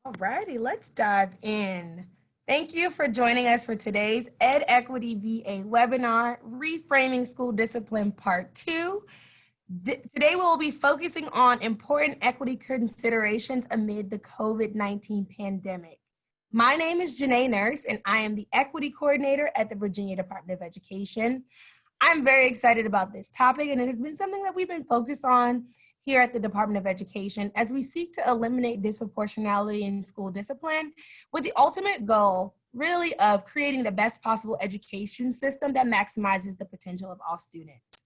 Alrighty, let's dive in. Thank you for joining us for today's EdEquity VA webinar, Reframing School Discipline Part 2. Today we'll be focusing on important equity considerations amid the COVID-19 pandemic. My name is Janae Nurse, and I am the Equity Coordinator at the Virginia Department of Education. I'm very excited about this topic, and it has been something that we've been focused on here at the Department of Education as we seek to eliminate disproportionality in school discipline with the ultimate goal really of creating the best possible education system that maximizes the potential of all students.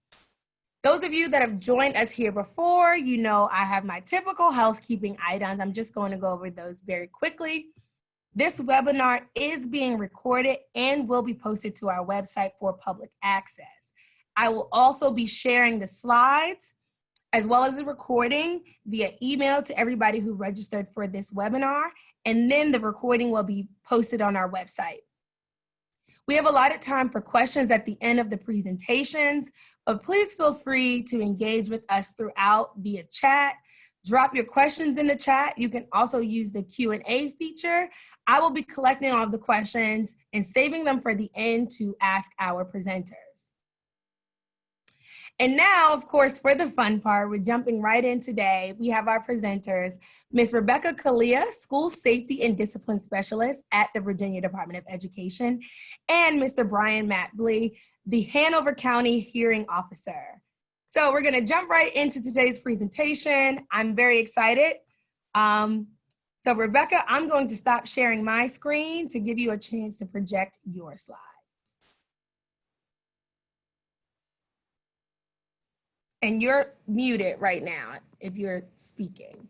Those of you that have joined us here before, you know I have my typical housekeeping items. I'm just going to go over those very quickly. This webinar is being recorded and will be posted to our website for public access. I will also be sharing the slides as well as the recording via email to everybody who registered for this webinar, and then the recording will be posted on our website. We have allotted time for questions at the end of the presentations, but please feel free to engage with us throughout via chat. Drop your questions in the chat. You can also use the Q&A feature. I will be collecting all of the questions and saving them for the end to ask our presenters. And now, of course, for the fun part, we're jumping right in today. We have our presenters, Ms. Rebecca Kahila, School Safety and Discipline Specialist at the Virginia Department of Education, and Mr. Brian Matbly, the Hanover County Hearing Officer. So we're gonna jump right into today's presentation. I'm very excited. So Rebecca, I'm going to stop sharing my screen to give you a chance to project your slide. And you're muted right now if you're speaking.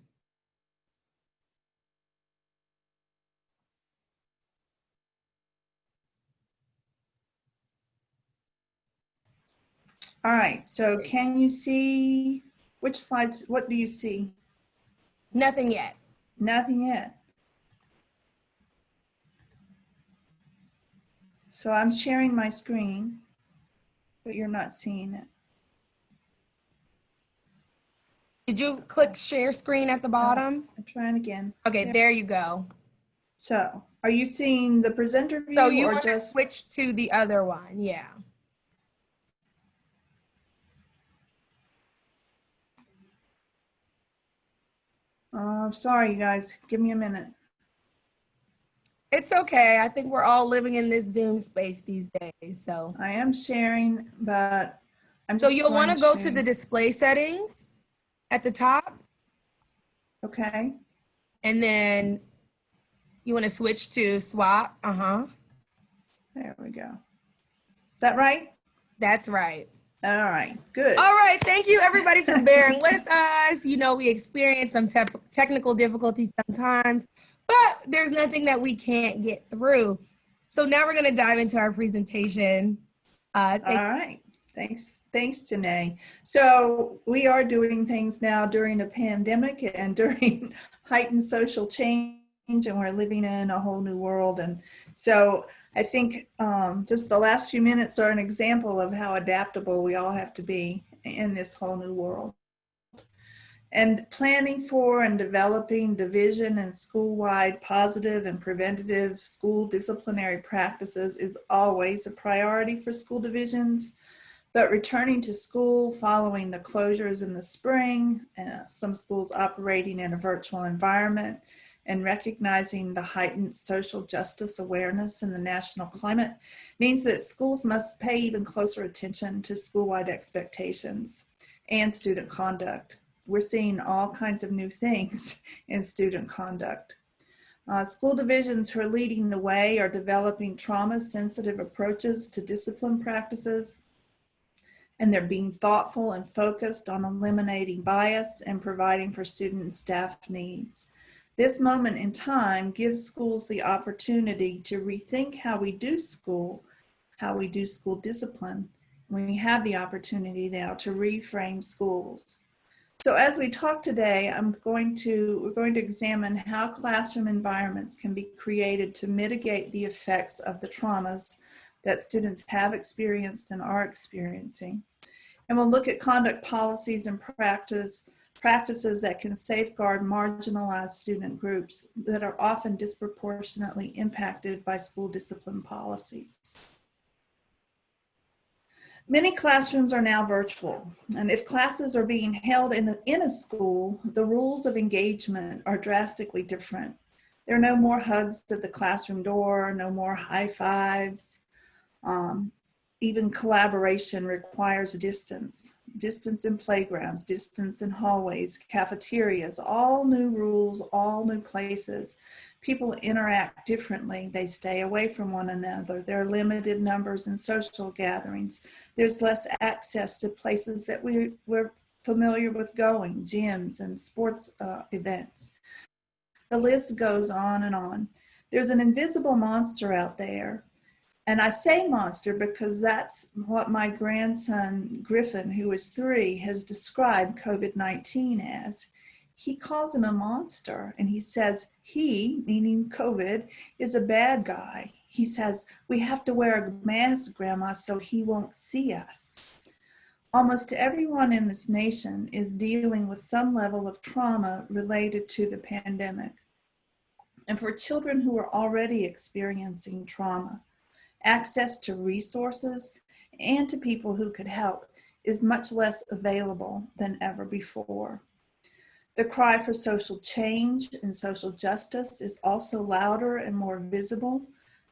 All right, so can you see which slides, what do you see? Nothing yet. Nothing yet. So I'm sharing my screen, but you're not seeing it. Did you click share screen at the bottom? I'm trying again. Okay, there you go. So are you seeing the presenter view? So you or want to just switch to the other one, yeah. Sorry, you guys, give me a minute. It's okay. I think we're all living in this Zoom space these days, so. I am sharing, but I'm just So you'll want to go to the display settings at the top. Okay. And then you want to switch to swap. There we go. Is that right? That's right. All right, good. All right, thank you everybody for bearing with us. You know, we experience some technical difficulties sometimes, but there's nothing that we can't get through. So now we're gonna dive into our presentation. All right, thanks, Janae. So we are doing things now during a pandemic and during heightened social change, and we're living in a whole new world. And so I think just the last few minutes are an example of how adaptable we all have to be in this whole new world. And planning for and developing division and school-wide positive and preventative school disciplinary practices is always a priority for school divisions. But returning to school following the closures in the spring, some schools operating in a virtual environment, and recognizing the heightened social justice awareness in the national climate means that schools must pay even closer attention to school-wide expectations and student conduct. We're seeing all kinds of new things in student conduct. School divisions who are leading the way are developing trauma-sensitive approaches to discipline practices, and they're being thoughtful and focused on eliminating bias and providing for student and staff needs. This moment in time gives schools the opportunity to rethink how we do school discipline. We have the opportunity now to reframe schools. So as we talk today, we're going to examine how classroom environments can be created to mitigate the effects of the traumas that students have experienced and are experiencing. And we'll look at conduct policies and practice practices that can safeguard marginalized student groups that are often disproportionately impacted by school discipline policies. Many classrooms are now virtual, and if classes are being held in a school, the rules of engagement are drastically different. There are no more hugs at the classroom door, no more high fives. Even collaboration requires distance in playgrounds, distance in hallways, cafeterias, all new rules, all new places. People interact differently. They stay away from one another. There are limited numbers in social gatherings. There's less access to places that we're familiar with going, gyms and sports events. The list goes on and on. There's an invisible monster out there. And I say monster because that's what my grandson, Griffin, who is 3, has described COVID-19 as. He calls him a monster, and he says he, meaning COVID, is a bad guy. He says, we have to wear a mask, Grandma, so he won't see us. Almost everyone in this nation is dealing with some level of trauma related to the pandemic. And for children who are already experiencing trauma, access to resources and to people who could help is much less available than ever before. The cry for social change and social justice is also louder and more visible.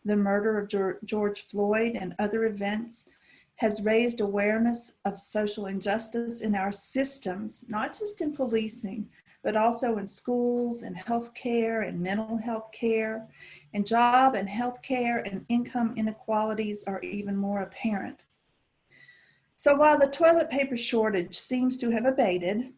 The murder of George Floyd and other events has raised awareness of social injustice in our systems, not just in policing, but also in schools and healthcare and mental health care. And job and healthcare and income inequalities are even more apparent. So while the toilet paper shortage seems to have abated,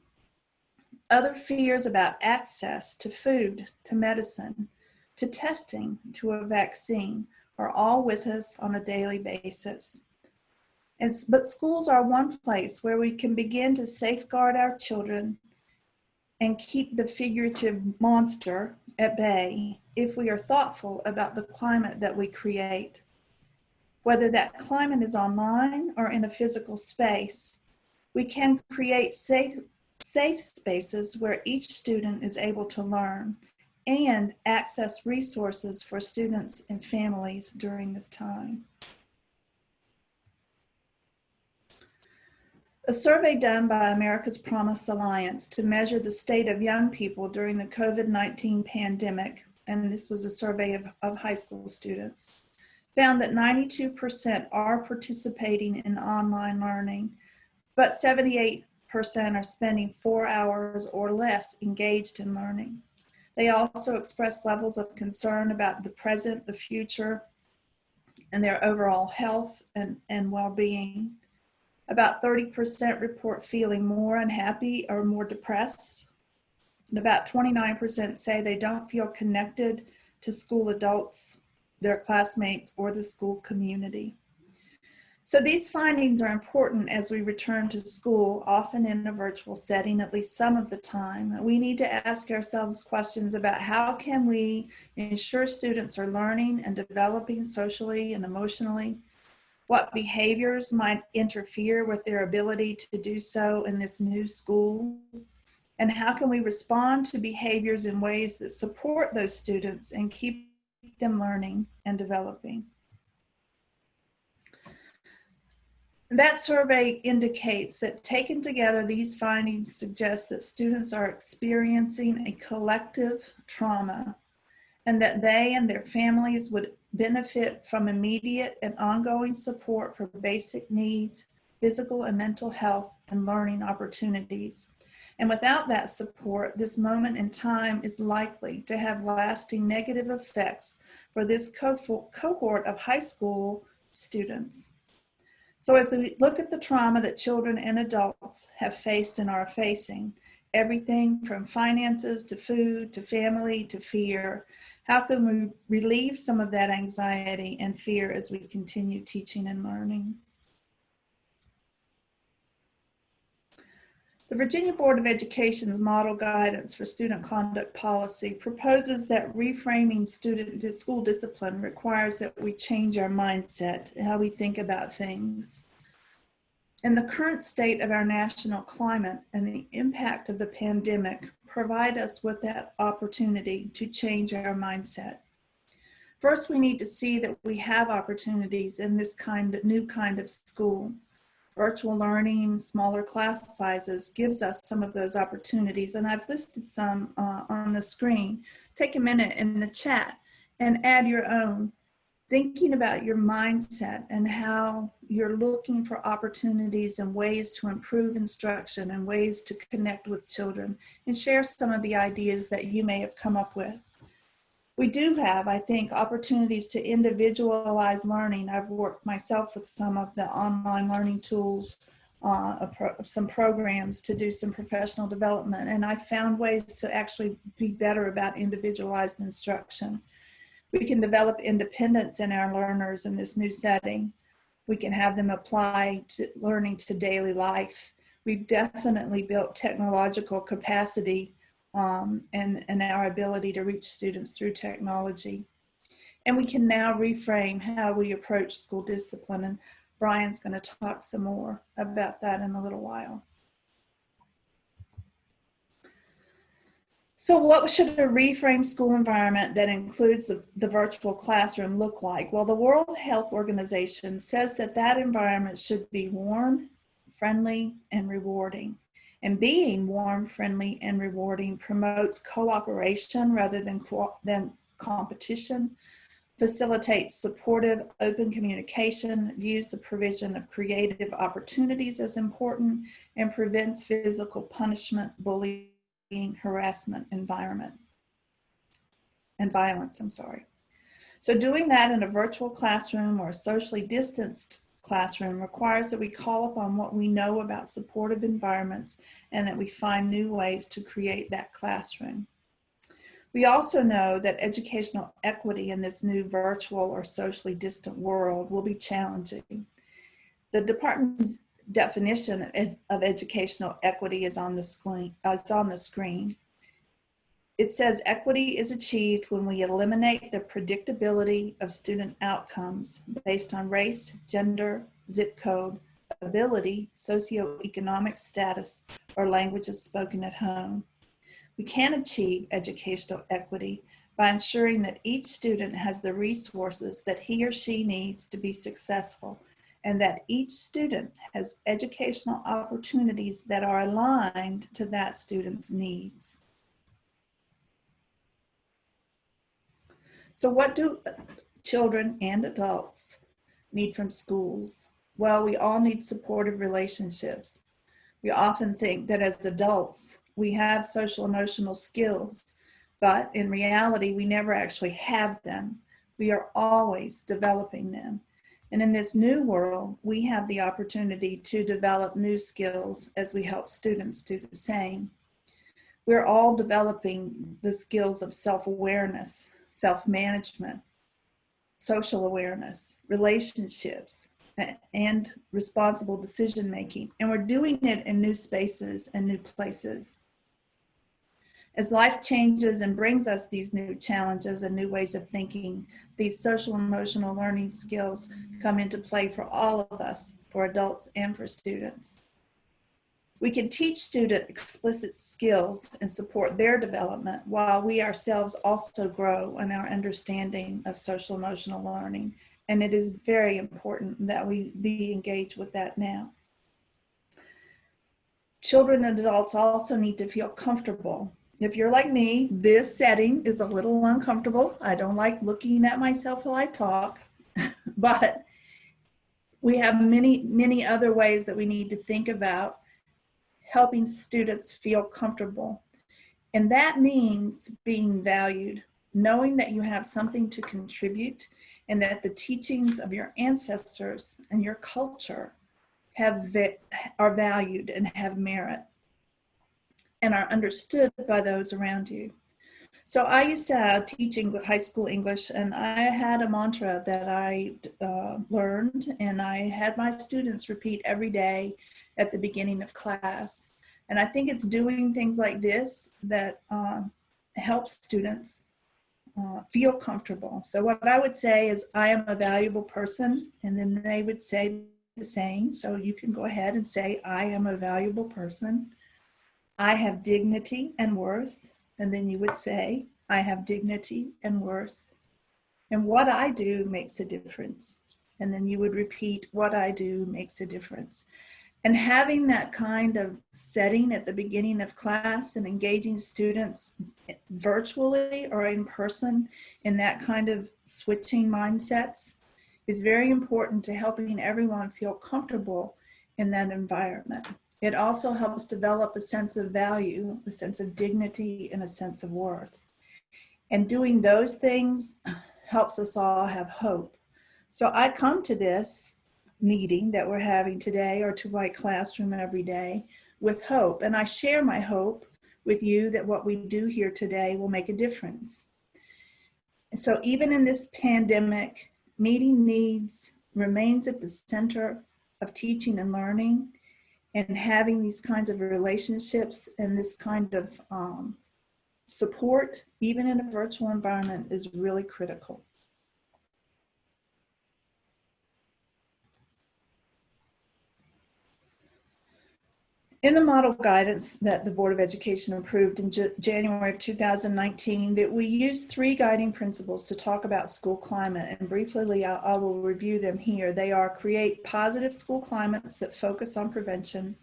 other fears about access to food, to medicine, to testing, to a vaccine are all with us on a daily basis. But schools are one place where we can begin to safeguard our children and keep the figurative monster at bay if we are thoughtful about the climate that we create. Whether that climate is online or in a physical space, we can create safe spaces where each student is able to learn and access resources for students and families during this time. A survey done by America's Promise Alliance to measure the state of young people during the COVID-19 pandemic, and this was a survey of high school students, found that 92% are participating in online learning, but 78% are spending 4 hours or less engaged in learning. They also expressed levels of concern about the present, the future, and their overall health and well-being. About 30% report feeling more unhappy or more depressed. And about 29% say they don't feel connected to school adults, their classmates, or the school community. So these findings are important as we return to school, often in a virtual setting, at least some of the time. We need to ask ourselves questions about how can we ensure students are learning and developing socially and emotionally. What behaviors might interfere with their ability to do so in this new school? And how can we respond to behaviors in ways that support those students and keep them learning and developing? That survey indicates that taken together, these findings suggest that students are experiencing a collective trauma and that they and their families would benefit from immediate and ongoing support for basic needs, physical and mental health, and learning opportunities. And without that support, this moment in time is likely to have lasting negative effects for this cohort of high school students. So as we look at the trauma that children and adults have faced and are facing, everything from finances to food to family to fear, how can we relieve some of that anxiety and fear as we continue teaching and learning? The Virginia Board of Education's Model Guidance for Student Conduct Policy proposes that reframing school discipline requires that we change our mindset, how we think about things. And the current state of our national climate and the impact of the pandemic provide us with that opportunity to change our mindset. First, we need to see that we have opportunities in this new kind of school. Virtual learning, smaller class sizes gives us some of those opportunities, and I've listed some on the screen. Take a minute in the chat and add your own, thinking about your mindset and how you're looking for opportunities and ways to improve instruction and ways to connect with children, and share some of the ideas that you may have come up with. We do have, I think, opportunities to individualize learning. I've worked myself with some of the online learning tools, some programs to do some professional development, and I found ways to actually be better about individualized instruction. We can develop independence in our learners in this new setting. We can have them apply to learning to daily life. We've definitely built technological capacity and our ability to reach students through technology. And we can now reframe how we approach school discipline, and Brian's going to talk some more about that in a little while. So what should a reframe school environment that includes the virtual classroom look like? Well, the World Health Organization says that that environment should be warm, friendly, and rewarding. And being warm, friendly, and rewarding promotes cooperation rather than competition, facilitates supportive, open communication, views the provision of creative opportunities as important, and prevents physical punishment, bullying, harassment, and violence. So doing that in a virtual classroom or a socially distanced classroom requires that we call upon what we know about supportive environments and that we find new ways to create that classroom. We also know that educational equity in this new virtual or socially distant world will be challenging. The department's definition of educational equity is on the screen. It says equity is achieved when we eliminate the predictability of student outcomes based on race, gender, zip code, ability, socioeconomic status, or languages spoken at home. We can achieve educational equity by ensuring that each student has the resources that he or she needs to be successful, and that each student has educational opportunities that are aligned to that student's needs. So what do children and adults need from schools? Well, we all need supportive relationships. We often think that as adults, we have social emotional skills, but in reality, we never actually have them. We are always developing them. And in this new world, we have the opportunity to develop new skills as we help students do the same. We're all developing the skills of self-awareness, self-management, social awareness, relationships, and responsible decision-making. And we're doing it in new spaces and new places. As life changes and brings us these new challenges and new ways of thinking, these social emotional learning skills come into play for all of us, for adults and for students. We can teach students explicit skills and support their development while we ourselves also grow in our understanding of social emotional learning. And it is very important that we be engaged with that now. Children and adults also need to feel comfortable. If you're like me, this setting is a little uncomfortable. I don't like looking at myself while I talk, but we have many other ways that we need to think about helping students feel comfortable. And that means being valued, knowing that you have something to contribute and that the teachings of your ancestors and your culture are valued and have merit and are understood by those around you. So I used to teach high school English, and I had a mantra that I learned, and I had my students repeat every day at the beginning of class. And I think it's doing things like this that helps students feel comfortable. So what I would say is, I am a valuable person, and then they would say the same. So you can go ahead and say, I am a valuable person. I have dignity and worth. And then you would say, I have dignity and worth. And what I do makes a difference. And then you would repeat, what I do makes a difference. And having that kind of setting at the beginning of class and engaging students virtually or in person in that kind of switching mindsets is very important to helping everyone feel comfortable in that environment. It also helps develop a sense of value, a sense of dignity, and a sense of worth. And doing those things helps us all have hope. So I come to this meeting that we're having today, or to my classroom every day, with hope. And I share my hope with you that what we do here today will make a difference. And so even in this pandemic, meeting needs remains at the center of teaching and learning, and having these kinds of relationships and this kind of support, even in a virtual environment, is really critical. In the model guidance that the Board of Education approved in January of 2019, that we used 3 guiding principles to talk about school climate, and briefly I will review them here. They are: create positive school climates that focus on prevention,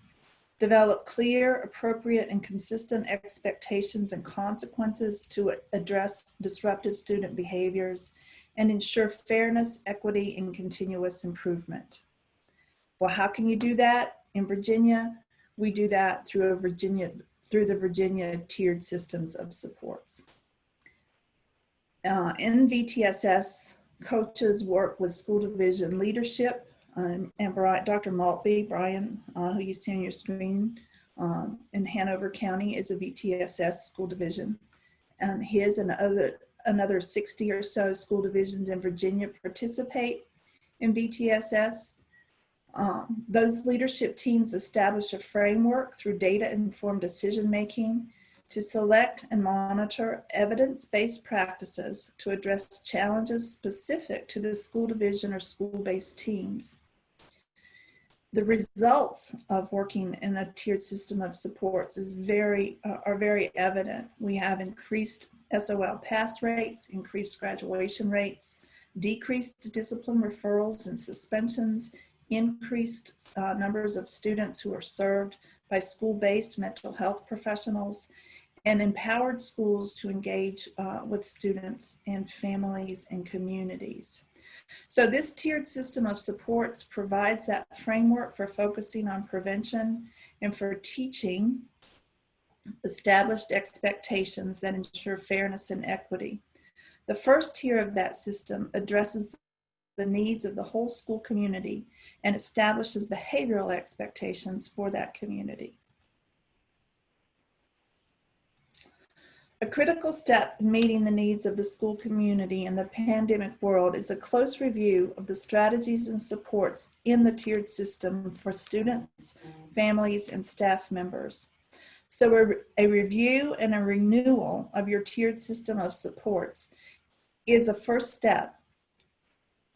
develop clear, appropriate, and consistent expectations and consequences to address disruptive student behaviors, and ensure fairness, equity, and continuous improvement. Well, how can you do that? In Virginia, we do that through the Virginia tiered systems of supports. In VTSS, coaches work with school division leadership, and Dr. Maltby, Brian, who you see on your screen, in Hanover County is a VTSS school division. And his and another 60 or so school divisions in Virginia participate in VTSS. Those leadership teams establish a framework through data-informed decision-making to select and monitor evidence-based practices to address challenges specific to the school division or school-based teams. The results of working in a tiered system of supports are very evident. We have increased SOL pass rates, increased graduation rates, decreased discipline referrals and suspensions, increased numbers of students who are served by school-based mental health professionals, and empowered schools to engage with students and families and communities. So this tiered system of supports provides that framework for focusing on prevention and for teaching established expectations that ensure fairness and equity. The first tier of that system addresses the needs of the whole school community and establishes behavioral expectations for that community. A critical step in meeting the needs of the school community in the pandemic world is a close review of the strategies and supports in the tiered system for students, families, and staff members. So a review and a renewal of your tiered system of supports is a first step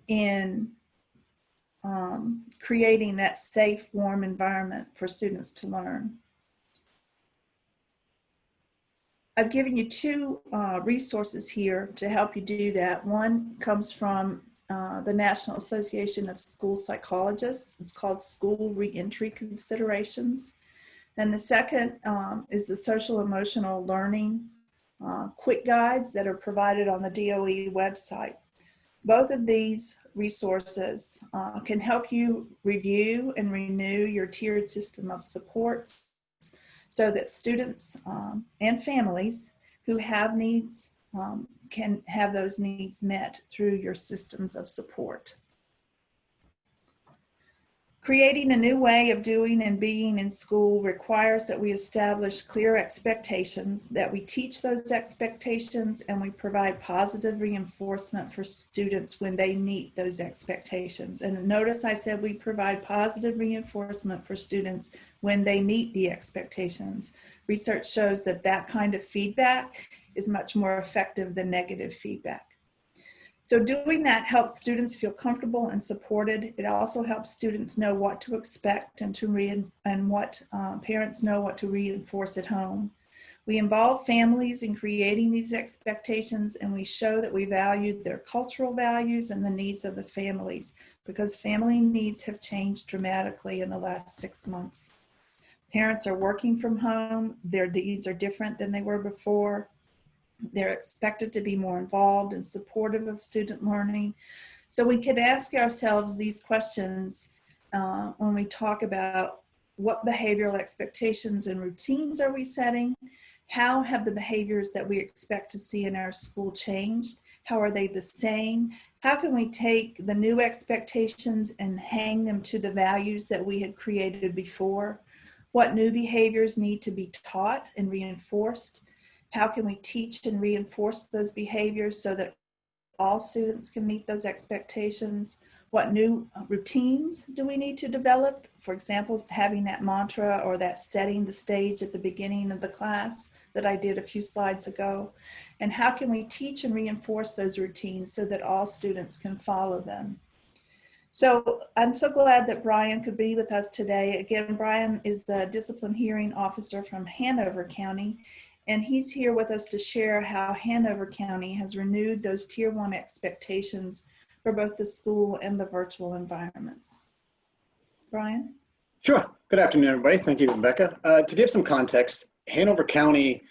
in creating that safe, warm environment for students to learn. I've given you 2 resources here to help you do that. One comes from the National Association of School Psychologists. It's called School Reentry Considerations. And the second is the Social Emotional Learning quick guides that are provided on the DOE website. Both of these resources can help you review and renew your tiered system of supports so that students and families who have needs can have those needs met through your systems of support. Creating a new way of doing and being in school requires that we establish clear expectations, that we teach those expectations, and we provide positive reinforcement for students when they meet those expectations. And notice I said we provide positive reinforcement for students when they meet the expectations. Research shows that that kind of feedback is much more effective than negative feedback. So doing that helps students feel comfortable and supported. It also helps students know what to expect and what parents know what to reinforce at home. We involve families in creating these expectations, and we show that we value their cultural values and the needs of the families, because family needs have changed dramatically in the last 6 months. Parents are working from home. Their needs are different than they were before. They're expected to be more involved and supportive of student learning. So we could ask ourselves these questions when we talk about what behavioral expectations and routines are we setting? How have the behaviors that we expect to see in our school changed? How are they the same? How can we take the new expectations and hang them to the values that we had created before? What new behaviors need to be taught and reinforced? How can we teach and reinforce those behaviors so that all students can meet those expectations? What new routines do we need to develop? For example, having that mantra or that setting the stage at the beginning of the class that I did a few slides ago. And how can we teach and reinforce those routines so that all students can follow them? So I'm so glad that Brian could be with us today. Again, Brian is the Discipline Hearing Officer from Hanover County, and he's here with us to share how Hanover County has renewed those Tier 1 expectations for both the school and the virtual environments. Brian? Sure. Good afternoon, everybody. Thank you, Rebecca. To give some context, Hanover County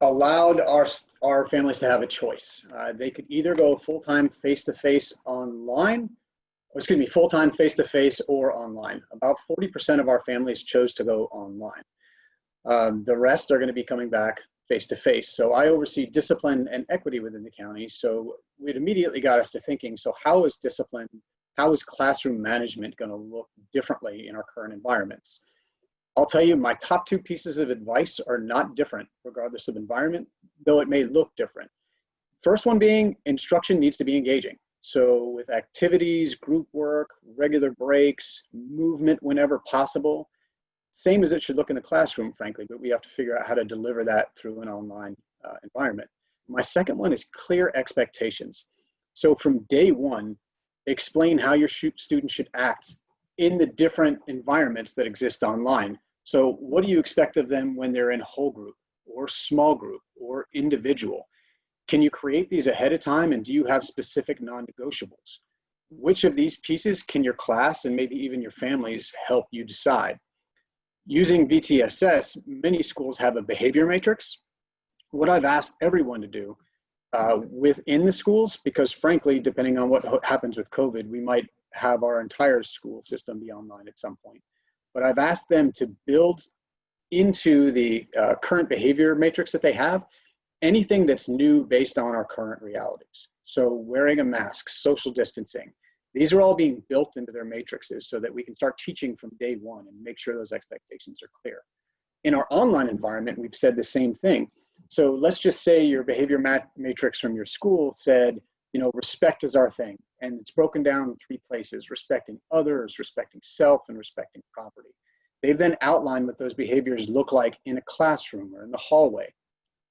allowed our families to have a choice. They could either go full-time face-to-face online, full-time face-to-face or online. About 40% of our families chose to go online. The rest are going to be coming back face-to-face. So I oversee discipline and equity within the county. So it immediately got us to thinking, so how is discipline, how is classroom management going to look differently in our current environments? I'll tell you, my top 2 pieces of advice are not different regardless of environment, though it may look different. First one being, instruction needs to be engaging. So with activities, group work, regular breaks, movement whenever possible, same as it should look in the classroom, frankly, but we have to figure out how to deliver that through an online environment. My second one is clear expectations. So from day one, explain how your students should act in the different environments that exist online. So what do you expect of them when they're in whole group or small group or individual? Can you create these ahead of time, and do you have specific non-negotiables? Which of these pieces can your class and maybe even your families help you decide? Using VTSS, many schools have a behavior matrix. What I've asked everyone to do within the schools, because frankly, depending on what happens with COVID, we might have our entire school system be online at some point. But I've asked them to build into the current behavior matrix that they have, anything that's new based on our current realities. So wearing a mask, social distancing, these are all being built into their matrices so that we can start teaching from day one and make sure those expectations are clear. In our online environment, we've said the same thing. So let's just say your behavior matrix from your school said, you know, respect is our thing. And it's broken down in 3 places: respecting others, respecting self, and respecting property. They've then outlined what those behaviors look like in a classroom or in the hallway.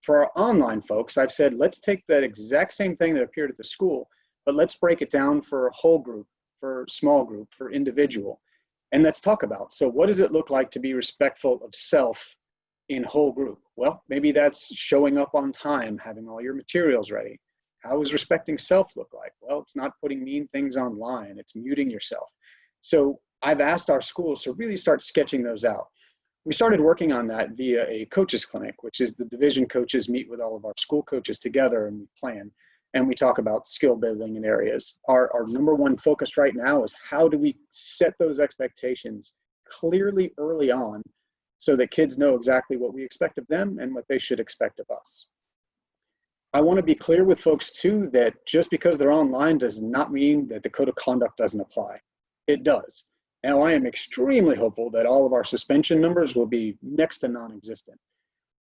For our online folks, I've said, let's take that exact same thing that appeared at the school, but let's break it down for whole group, for small group, for individual. And let's talk about, so what does it look like to be respectful of self in whole group? Well, maybe that's showing up on time, having all your materials ready. How does respecting self look like? Well, it's not putting mean things online, it's muting yourself. So I've asked our schools to really start sketching those out. We started working on that via a coaches clinic, which is the division coaches meet with all of our school coaches together and we plan. And we talk about skill building in areas. Our number one focus right now is how do we set those expectations clearly early on so that kids know exactly what we expect of them and what they should expect of us. I want to be clear with folks too that just because they're online does not mean that the code of conduct doesn't apply. It does. Now, I am extremely hopeful that all of our suspension numbers will be next to non-existent.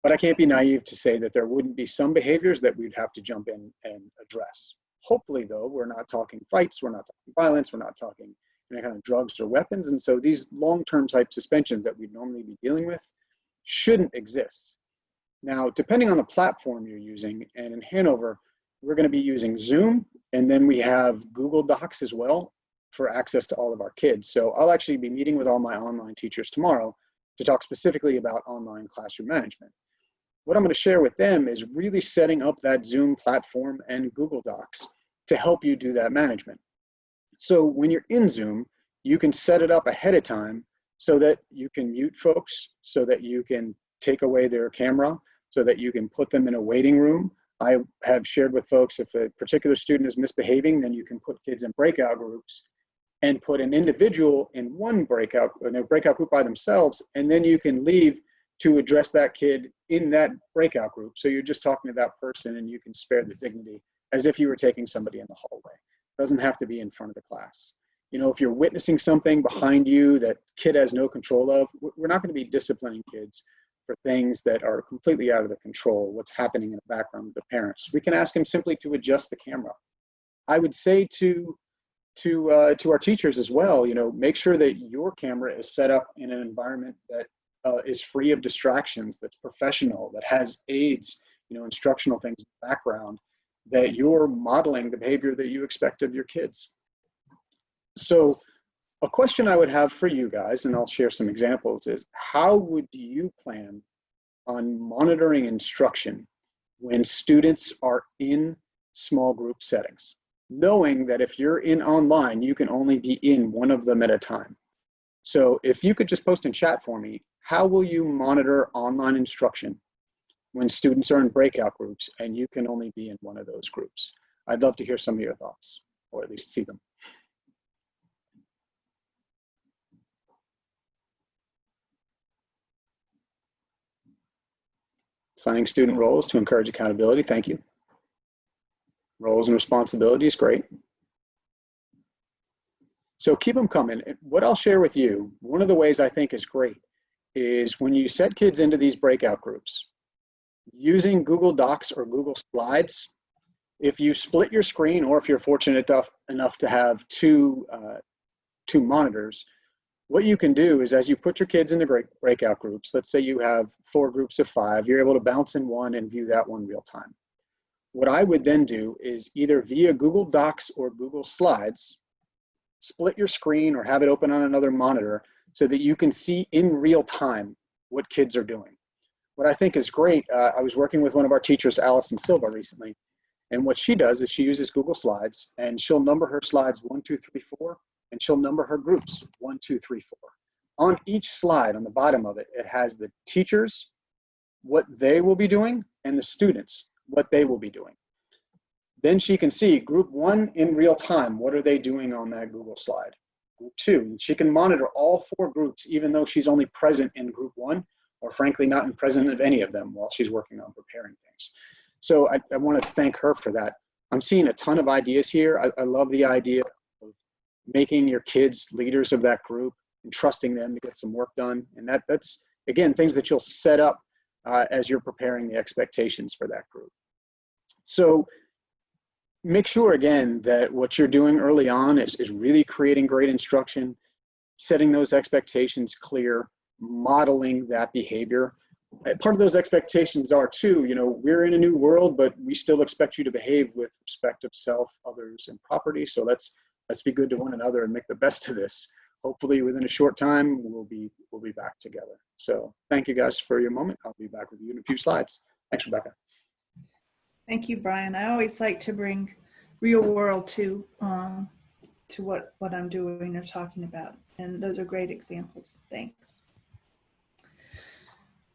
But I can't be naive to say that there wouldn't be some behaviors that we'd have to jump in and address. Hopefully, though, we're not talking fights, we're not talking violence, we're not talking any kind of drugs or weapons. And so these long-term type suspensions that we'd normally be dealing with shouldn't exist. Now, depending on the platform you're using, and in Hanover, we're going to be using Zoom, and then we have Google Docs as well for access to all of our kids. So I'll actually be meeting with all my online teachers tomorrow to talk specifically about online classroom management. What I'm going to share with them is really setting up that Zoom platform and Google Docs to help you do that management. So when you're in Zoom, you can set it up ahead of time so that you can mute folks, so that you can take away their camera, so that you can put them in a waiting room. I have shared with folks, if a particular student is misbehaving, then you can put kids in breakout groups and put an individual in a breakout group by themselves, and then you can leave to address that kid in that breakout group. So you're just talking to that person and you can spare the dignity as if you were taking somebody in the hallway. It doesn't have to be in front of the class. You know, if you're witnessing something behind you that kid has no control of, we're not going to be disciplining kids for things that are completely out of their control, what's happening in the background with the parents. We can ask them simply to adjust the camera. I would say to our teachers as well, you know, make sure that your camera is set up in an environment that is free of distractions, that's professional, that has aids, you know, instructional things in the background, that you're modeling the behavior that you expect of your kids. So a question I would have for you guys, and I'll share some examples, is how would you plan on monitoring instruction when students are in small group settings, knowing that if you're in online, you can only be in one of them at a time? So if you could just post in chat for me, how will you monitor online instruction when students are in breakout groups and you can only be in one of those groups? I'd love to hear some of your thoughts, or at least see them. Assigning student roles to encourage accountability, thank you. Roles and responsibilities, great. So keep them coming. What I'll share with you, one of the ways I think is great is when you set kids into these breakout groups, using Google Docs or Google Slides, if you split your screen, or if you're fortunate enough to have two monitors, what you can do is, as you put your kids in the breakout groups, let's say you have 4 groups of 5, you're able to bounce in one and view that one real time. What I would then do is either via Google Docs or Google Slides, split your screen or have it open on another monitor so that you can see in real time what kids are doing. What I think is great, I was working with one of our teachers, Allison Silva, recently, and what she does is she uses Google Slides, and she'll number her slides 1, 2, 3, 4, and she'll number her groups 1, 2, 3, 4. On each slide, on the bottom of it, it has the teachers, what they will be doing, and the students, what they will be doing. Then she can see group 1 in real time, what are they doing on that Google slide? Group 2, she can monitor all 4 groups, even though she's only present in group 1, or frankly not in present of any of them while she's working on preparing things. So I want to thank her for that. I'm seeing a ton of ideas here. I love the idea of making your kids leaders of that group and trusting them to get some work done. And that's, again, things that you'll set up as you're preparing the expectations for that group. So make sure, again, that what you're doing early on is really creating great instruction, setting those expectations clear, modeling that behavior. Part of those expectations are too, you know, we're in a new world, but we still expect you to behave with respect of self, others, and property. So let's be good to one another and make the best of this. Hopefully within a short time, we'll be back together. So thank you guys for your moment. I'll be back with you in a few slides. Thanks, Rebecca. Thank you, Brian. I always like to bring real world to what I'm doing or talking about. And those are great examples. Thanks.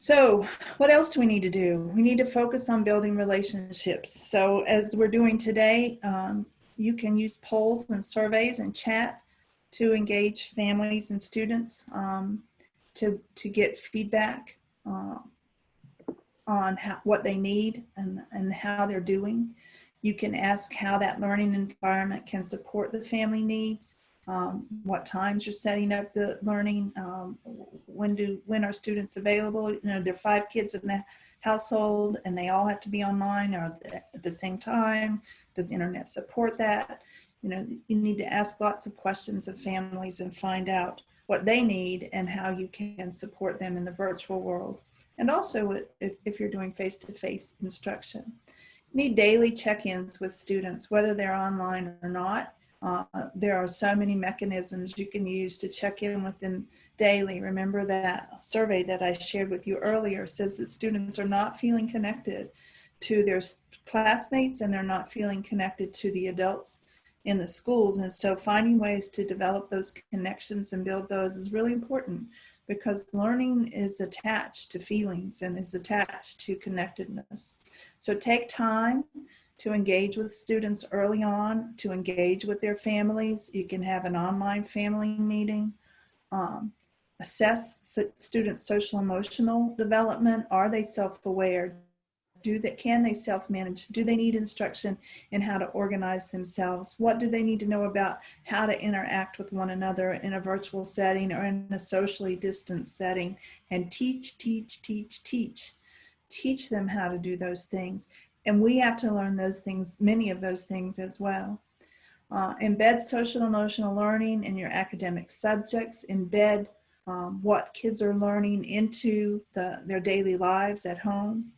So what else do we need to do? We need to focus on building relationships. So as we're doing today, you can use polls and surveys and chat to engage families and students to get feedback on what they need and how they're doing. You can ask how that learning environment can support the family needs, what times you're setting up the learning, when are students available. You know, there are 5 kids in the household and they all have to be online or at the same time. Does the internet support that? You know, you need to ask lots of questions of families and find out what they need and how you can support them in the virtual world. And also if you're doing face-to-face instruction. need daily check-ins with students, whether they're online or not. There are so many mechanisms you can use to check in with them daily. Remember that survey that I shared with you earlier says that students are not feeling connected to their classmates, and they're not feeling connected to the adults in the schools. And so finding ways to develop those connections and build those is really important, because learning is attached to feelings and is attached to connectedness. So take time to engage with students early on, to engage with their families. You can have an online family meeting. Assess students' social emotional development. Are they self-aware? Can they self-manage? Do they need instruction in how to organize themselves? What do they need to know about how to interact with one another in a virtual setting or in a socially distanced setting? And teach them how to do those things. And we have to learn those things, many of those things as well. Embed social emotional learning in your academic subjects. Embed what kids are learning into their daily lives at home.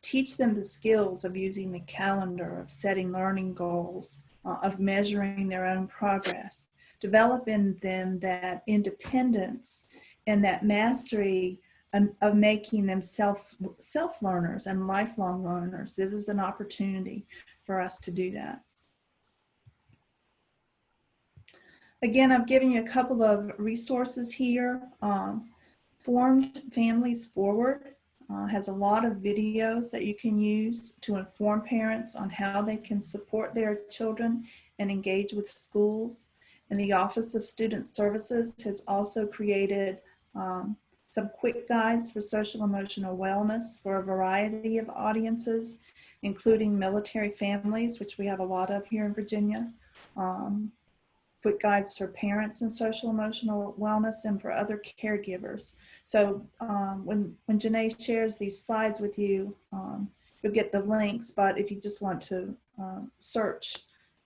Teach them the skills of using the calendar, of setting learning goals, of measuring their own progress. Develop in them that independence and that mastery of making them self-learners and lifelong learners. This is an opportunity for us to do that. Again, I've given you a couple of resources here. Formed Families Forward has a lot of videos that you can use to inform parents on how they can support their children and engage with schools. And the Office of Student Services has also created some quick guides for social emotional wellness for a variety of audiences, including military families, which we have a lot of here in Virginia. Quick guides for parents and social emotional wellness, and for other caregivers. So when Janae shares these slides with you, you'll get the links, but if you just want to search,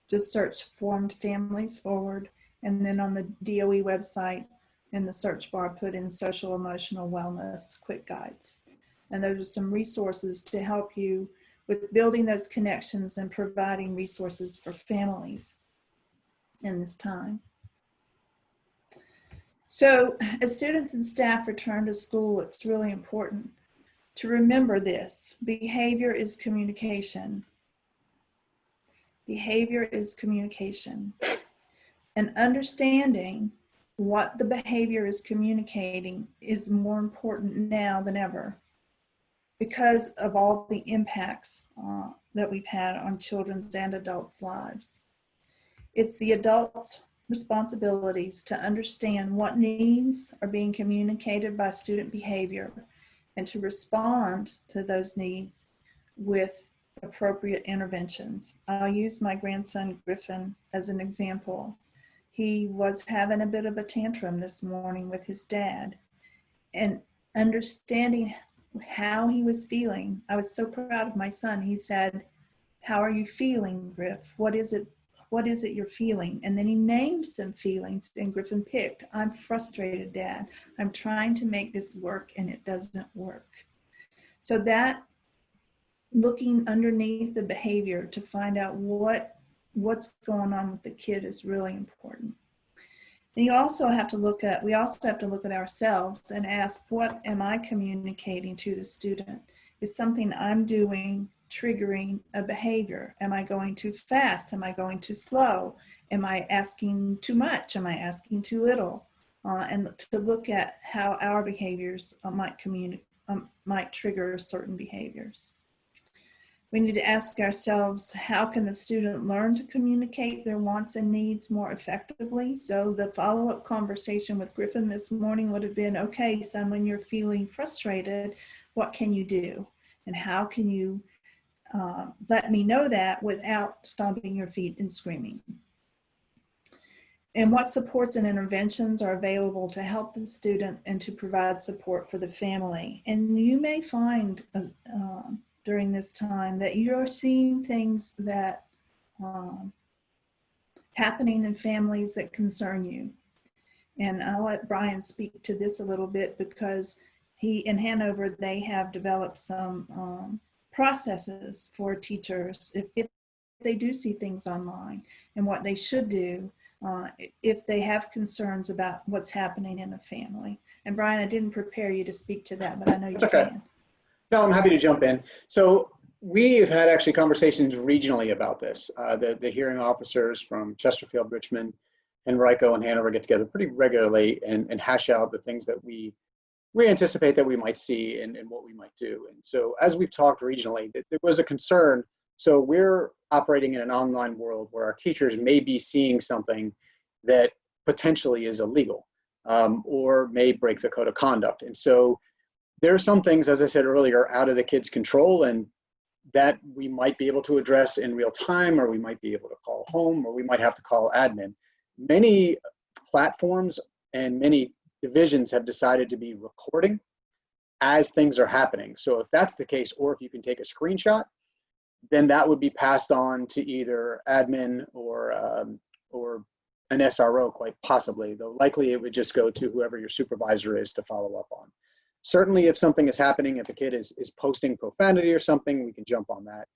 just search Formed Families Forward, and then on the DOE website in the search bar, put in social emotional wellness quick guides. And those are some resources to help you with building those connections and providing resources for families in this time. So as students and staff return to school, it's really important to remember this. Behavior is communication. Behavior is communication. And understanding what the behavior is communicating is more important now than ever, because of all the impacts that we've had on children's and adults' lives. It's the adults' responsibilities to understand what needs are being communicated by student behavior and to respond to those needs with appropriate interventions. I'll use my grandson Griffin as an example. He was having a bit of a tantrum this morning with his dad, and understanding how he was feeling. I was so proud of my son. He said, "How are you feeling, Griff? What is it you're feeling?" And then he named some feelings, and Griffin picked, "I'm frustrated, Dad. I'm trying to make this work and it doesn't work." So that looking underneath the behavior to find out what's going on with the kid is really important. And we also have to look at ourselves and ask, what am I communicating to the student? Is something I'm doing triggering a behavior? Am I going too fast? Am I going too slow? Am I asking too much? Am I asking too little? And to look at how our behaviors might trigger certain behaviors. We need to ask ourselves, how can the student learn to communicate their wants and needs more effectively? So the follow-up conversation with Griffin this morning would have been, okay, son, when you're feeling frustrated, what can you do? And how can you let me know that without stomping your feet and screaming? And what supports and interventions are available to help the student and to provide support for the family? And you may find during this time that you're seeing things that happening in families that concern you. And I'll let Brian speak to this a little bit, because in Hanover, they have developed some processes for teachers if they do see things online, and what they should do if they have concerns about what's happening in a family. And Brian, I didn't prepare you to speak to that, but I know you okay. can. No, I'm happy to jump in. So we've had actually conversations regionally about this. The hearing officers from Chesterfield, Richmond, Henrico, and Hanover get together pretty regularly and hash out the things that we anticipate that we might see and what we might do. And so as we've talked regionally, there was a concern. So we're operating in an online world where our teachers may be seeing something that potentially is illegal or may break the code of conduct. And so there are some things, as I said earlier, out of the kids' control, and that we might be able to address in real time, or we might be able to call home, or we might have to call admin. Many platforms and many divisions have decided to be recording as things are happening. So if that's the case, or if you can take a screenshot, then that would be passed on to either admin or an SRO, quite possibly, though likely it would just go to whoever your supervisor is to follow up on. Certainly if something is happening, if a kid is posting profanity or something, we can jump on that.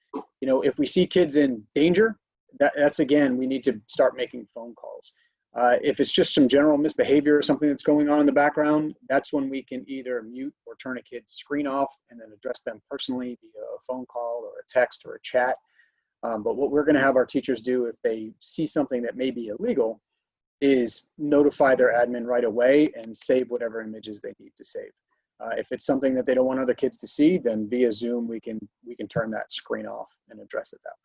You know, if we see kids in danger, that's again, we need to start making phone calls. If it's just some general misbehavior or something that's going on in the background, that's when we can either mute or turn a kid's screen off and then address them personally via a phone call or a text or a chat. But what we're going to have our teachers do if they see something that may be illegal is notify their admin right away and save whatever images they need to save. If it's something that they don't want other kids to see, then via Zoom, we can turn that screen off and address it that way.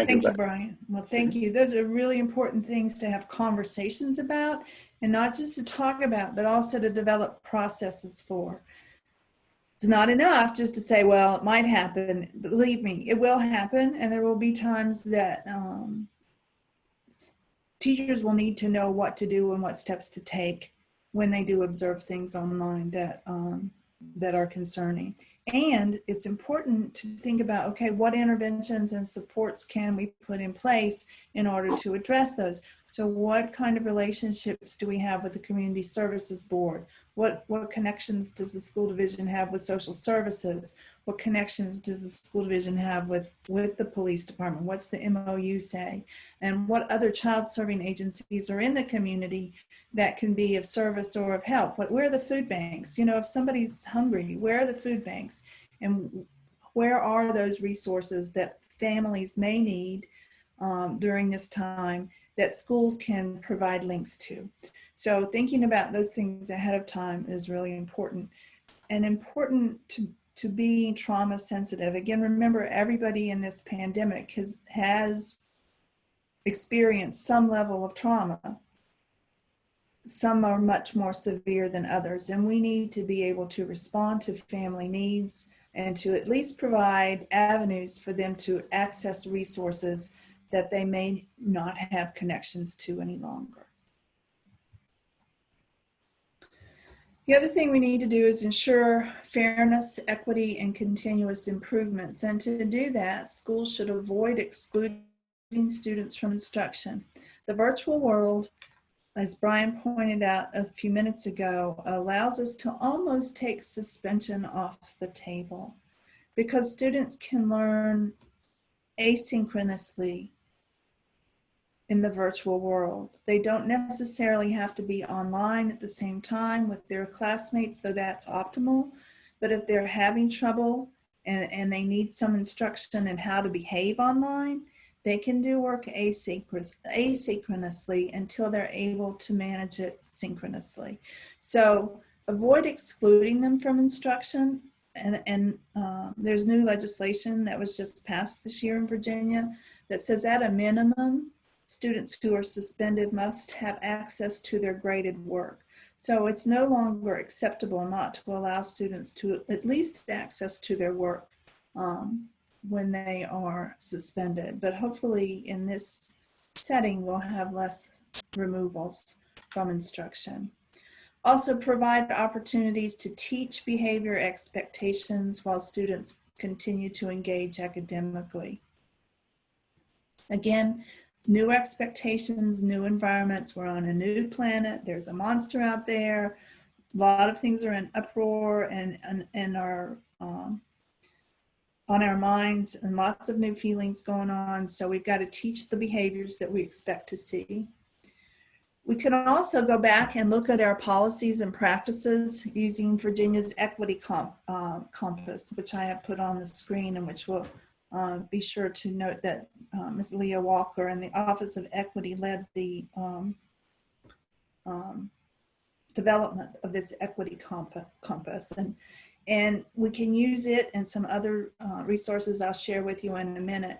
Thank you, Brian. Well, thank you. Those are really important things to have conversations about, and not just to talk about, but also to develop processes for. It's not enough just to say, well, it might happen. Believe me, it will happen, and there will be times that teachers will need to know what to do and what steps to take when they do observe things online that that are concerning. And it's important to think about, okay, what interventions and supports can we put in place in order to address those? So what kind of relationships do we have with the Community Services Board? What connections does the school division have with social services? What connections does the school division have with the police department? What's the MOU say? And what other child serving agencies are in the community that can be of service or of help? Where are the food banks? You know, if somebody's hungry, where are the food banks? And where are those resources that families may need during this time that schools can provide links to? So thinking about those things ahead of time is really important, and important to be trauma sensitive. Again, remember, everybody in this pandemic has experienced some level of trauma. Some are much more severe than others, and we need to be able to respond to family needs and to at least provide avenues for them to access resources that they may not have connections to any longer. The other thing we need to do is ensure fairness, equity, and continuous improvements. And to do that, schools should avoid excluding students from instruction. The virtual world, as Brian pointed out a few minutes ago, allows us to almost take suspension off the table, because students can learn asynchronously in the virtual world. They don't necessarily have to be online at the same time with their classmates, though that's optimal. But if they're having trouble and they need some instruction in how to behave online, they can do work asynchronously until they're able to manage it synchronously. So avoid excluding them from instruction. And there's new legislation that was just passed this year in Virginia that says at a minimum, students who are suspended must have access to their graded work. So it's no longer acceptable not to allow students to at least access to their work when they are suspended. But hopefully in this setting, we'll have less removals from instruction. Also provide opportunities to teach behavior expectations while students continue to engage academically. Again, new expectations, new environments. We're on a new planet. There's a monster out there. lot of things are in uproar and are on our minds, and lots of new feelings going on. So we've got to teach the behaviors that we expect to see. We can also go back and look at our policies and practices using Virginia's Equity Compass, which I have put on the screen, and which will be sure to note that Ms. Leah Walker and the Office of Equity led the development of this Equity Compass. And we can use it and some other resources I'll share with you in a minute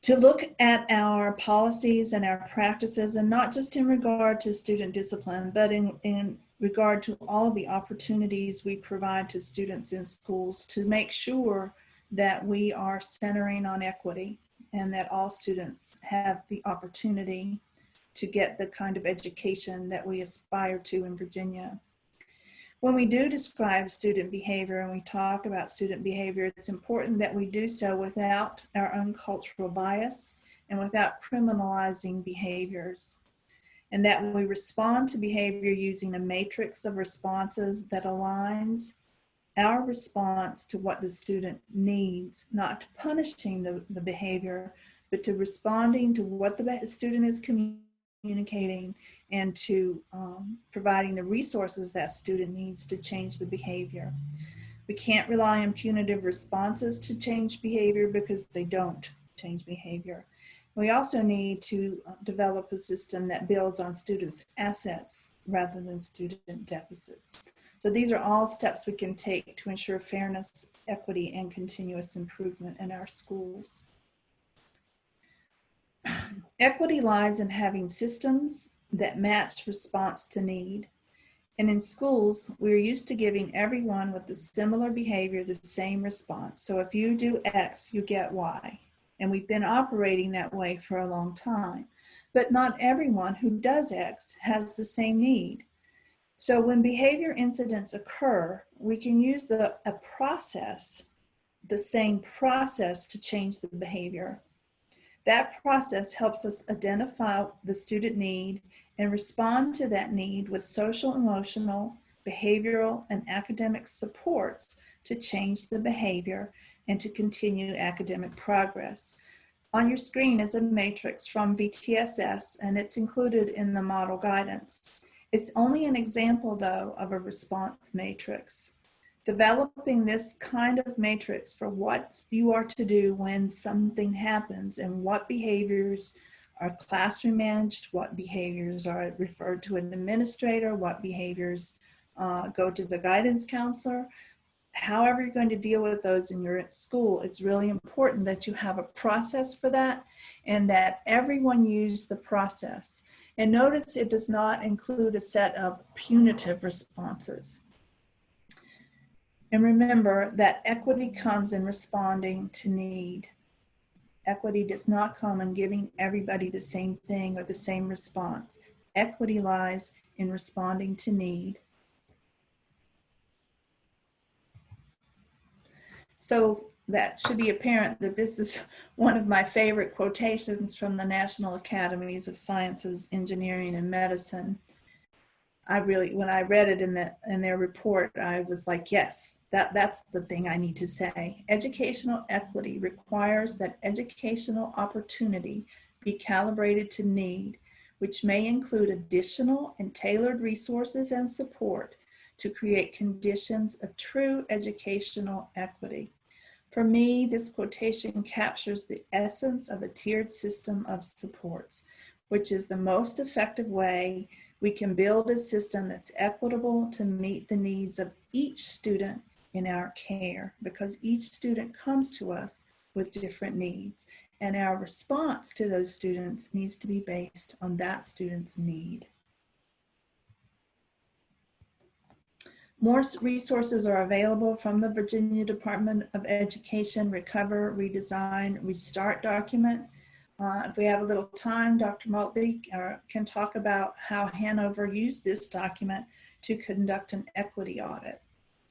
to look at our policies and our practices, and not just in regard to student discipline, but in regard to all of the opportunities we provide to students in schools, to make sure that we are centering on equity and that all students have the opportunity to get the kind of education that we aspire to in Virginia. When we do describe student behavior and we talk about student behavior, it's important that we do so without our own cultural bias and without criminalizing behaviors, and that we respond to behavior using a matrix of responses that aligns our response to what the student needs, not to punishing the behavior, but to responding to what the student is communicating, and to providing the resources that student needs to change the behavior. We can't rely on punitive responses to change behavior because they don't change behavior. We also need to develop a system that builds on students' assets rather than student deficits. So these are all steps we can take to ensure fairness, equity, and continuous improvement in our schools. Equity lies in having systems that match response to need. And in schools, we're used to giving everyone with the similar behavior the same response. So if you do X, you get Y. And we've been operating that way for a long time. But not everyone who does X has the same need. So when behavior incidents occur, we can use a process, the same process, to change the behavior. That process helps us identify the student need and respond to that need with social, emotional, behavioral, and academic supports to change the behavior and to continue academic progress. On your screen is a matrix from VTSS, and it's included in the model guidance. It's only an example, though, of a response matrix. Developing this kind of matrix for what you are to do when something happens and what behaviors are classroom managed, what behaviors are referred to an administrator, what behaviors go to the guidance counselor. However you're going to deal with those in your school, it's really important that you have a process for that and that everyone use the process. And notice it does not include a set of punitive responses. And remember that equity comes in responding to need. Equity does not come in giving everybody the same thing or the same response. Equity lies in responding to need. So that should be apparent that this is one of my favorite quotations from the National Academies of Sciences, Engineering, and Medicine. When I read it in their report, I was like, yes, that's the thing I need to say. Educational equity requires that educational opportunity be calibrated to need, which may include additional and tailored resources and support to create conditions of true educational equity. For me, this quotation captures the essence of a tiered system of supports, which is the most effective way we can build a system that's equitable to meet the needs of each student in our care, because each student comes to us with different needs, and our response to those students needs to be based on that student's need. More resources are available from the Virginia Department of Education Recover, Redesign, Restart document. If we have a little time, Dr. Matbly can talk about how Hanover used this document to conduct an equity audit.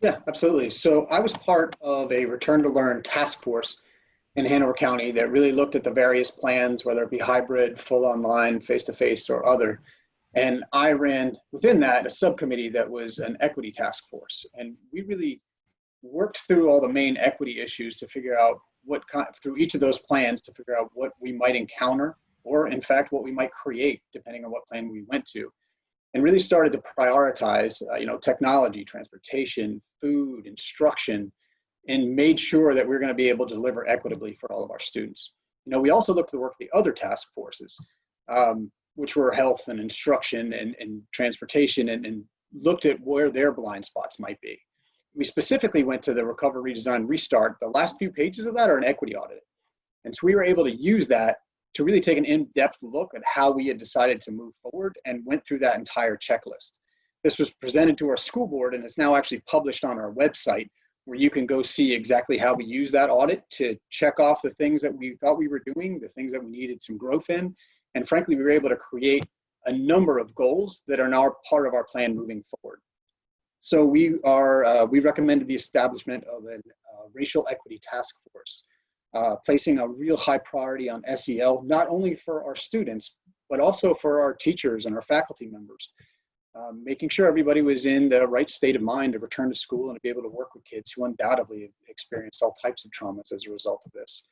Yeah, absolutely. So I was part of a Return to Learn task force in Hanover County that really looked at the various plans, whether it be hybrid, full online, face-to-face, or other. And I ran within that a subcommittee that was an equity task force. And we really worked through all the main equity issues to figure out through each of those plans to figure out what we might encounter, or in fact, what we might create, depending on what plan we went to. And really started to prioritize, technology, transportation, food, instruction, and made sure that we're going to be able to deliver equitably for all of our students. We also looked at the work of the other task forces, which were health and instruction and transportation, and looked at where their blind spots might be. We specifically went to the Recover, Redesign, Restart. The last few pages of that are an equity audit. And so we were able to use that to really take an in-depth look at how we had decided to move forward and went through that entire checklist. This was presented to our school board, and it's now actually published on our website, where you can go see exactly how we use that audit to check off the things that we thought we were doing, the things that we needed some growth in. And frankly, we were able to create a number of goals that are now part of our plan moving forward. So we recommended the establishment of a racial equity task force, placing a real high priority on SEL, not only for our students, but also for our teachers and our faculty members, making sure everybody was in the right state of mind to return to school and to be able to work with kids who undoubtedly have experienced all types of traumas as a result of this.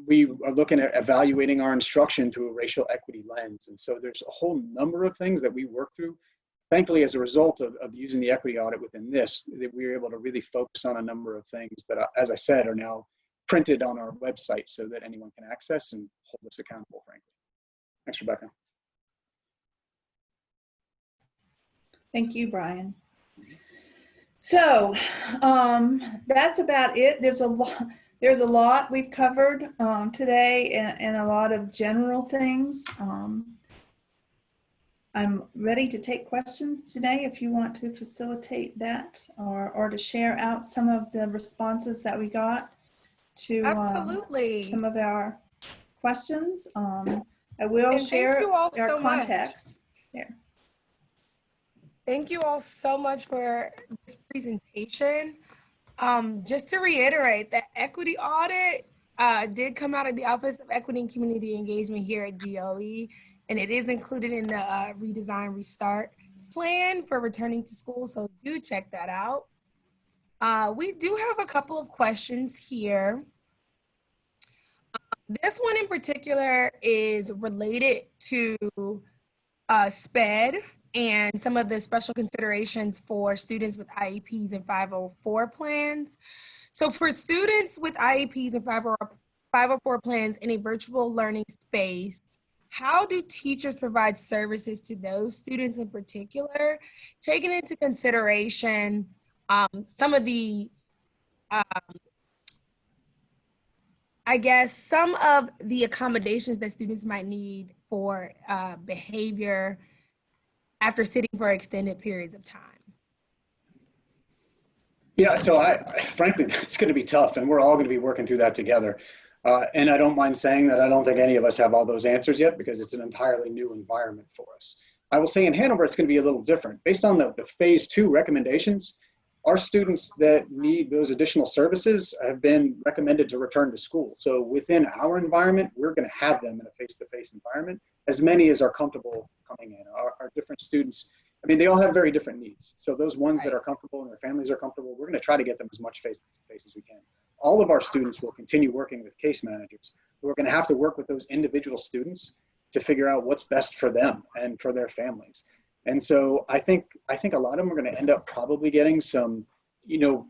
We are looking at evaluating our instruction through a racial equity lens. And so there's a whole number of things that we work through. Thankfully, as a result of using the equity audit within this, that we were able to really focus on a number of things that, as I said, are now printed on our website so that anyone can access and hold us accountable, frankly. Thanks, Rebecca. Thank you, Brian. So that's about it. There's a lot we've covered today, and a lot of general things. I'm ready to take questions today if you want to facilitate that, or to share out some of the responses that we got to Absolutely. some of our questions. I will And share thank you all our so much. contacts there. Thank you all so much for this presentation. Just to reiterate, that equity audit did come out of the Office of Equity and Community Engagement here at DOE, and it is included in the Redesign Restart plan for returning to school, so do check that out. We do have a couple of questions here. This one in particular is related to SPED and some of the special considerations for students with IEPs and 504 plans. So for students with IEPs and 504 plans in a virtual learning space, how do teachers provide services to those students in particular, taking into consideration some of the, some of the accommodations that students might need for behavior after sitting for extended periods of time? Yeah, so frankly, that's going to be tough, and we're all going to be working through that together. And I don't mind saying that I don't think any of us have all those answers yet, because it's an entirely new environment for us. I will say in Hanover, it's going to be a little different. Based on the phase 2 recommendations, our students that need those additional services have been recommended to return to school. So within our environment, we're going to have them in a face-to-face environment, as many as are comfortable coming in. Our different students, I mean, they all have very different needs. So those ones that are comfortable and their families are comfortable, we're going to try to get them as much face-to-face as we can. All of our students will continue working with case managers who are going to have to work with those individual students to figure out what's best for them and for their families. And so I think a lot of them are going to end up probably getting some,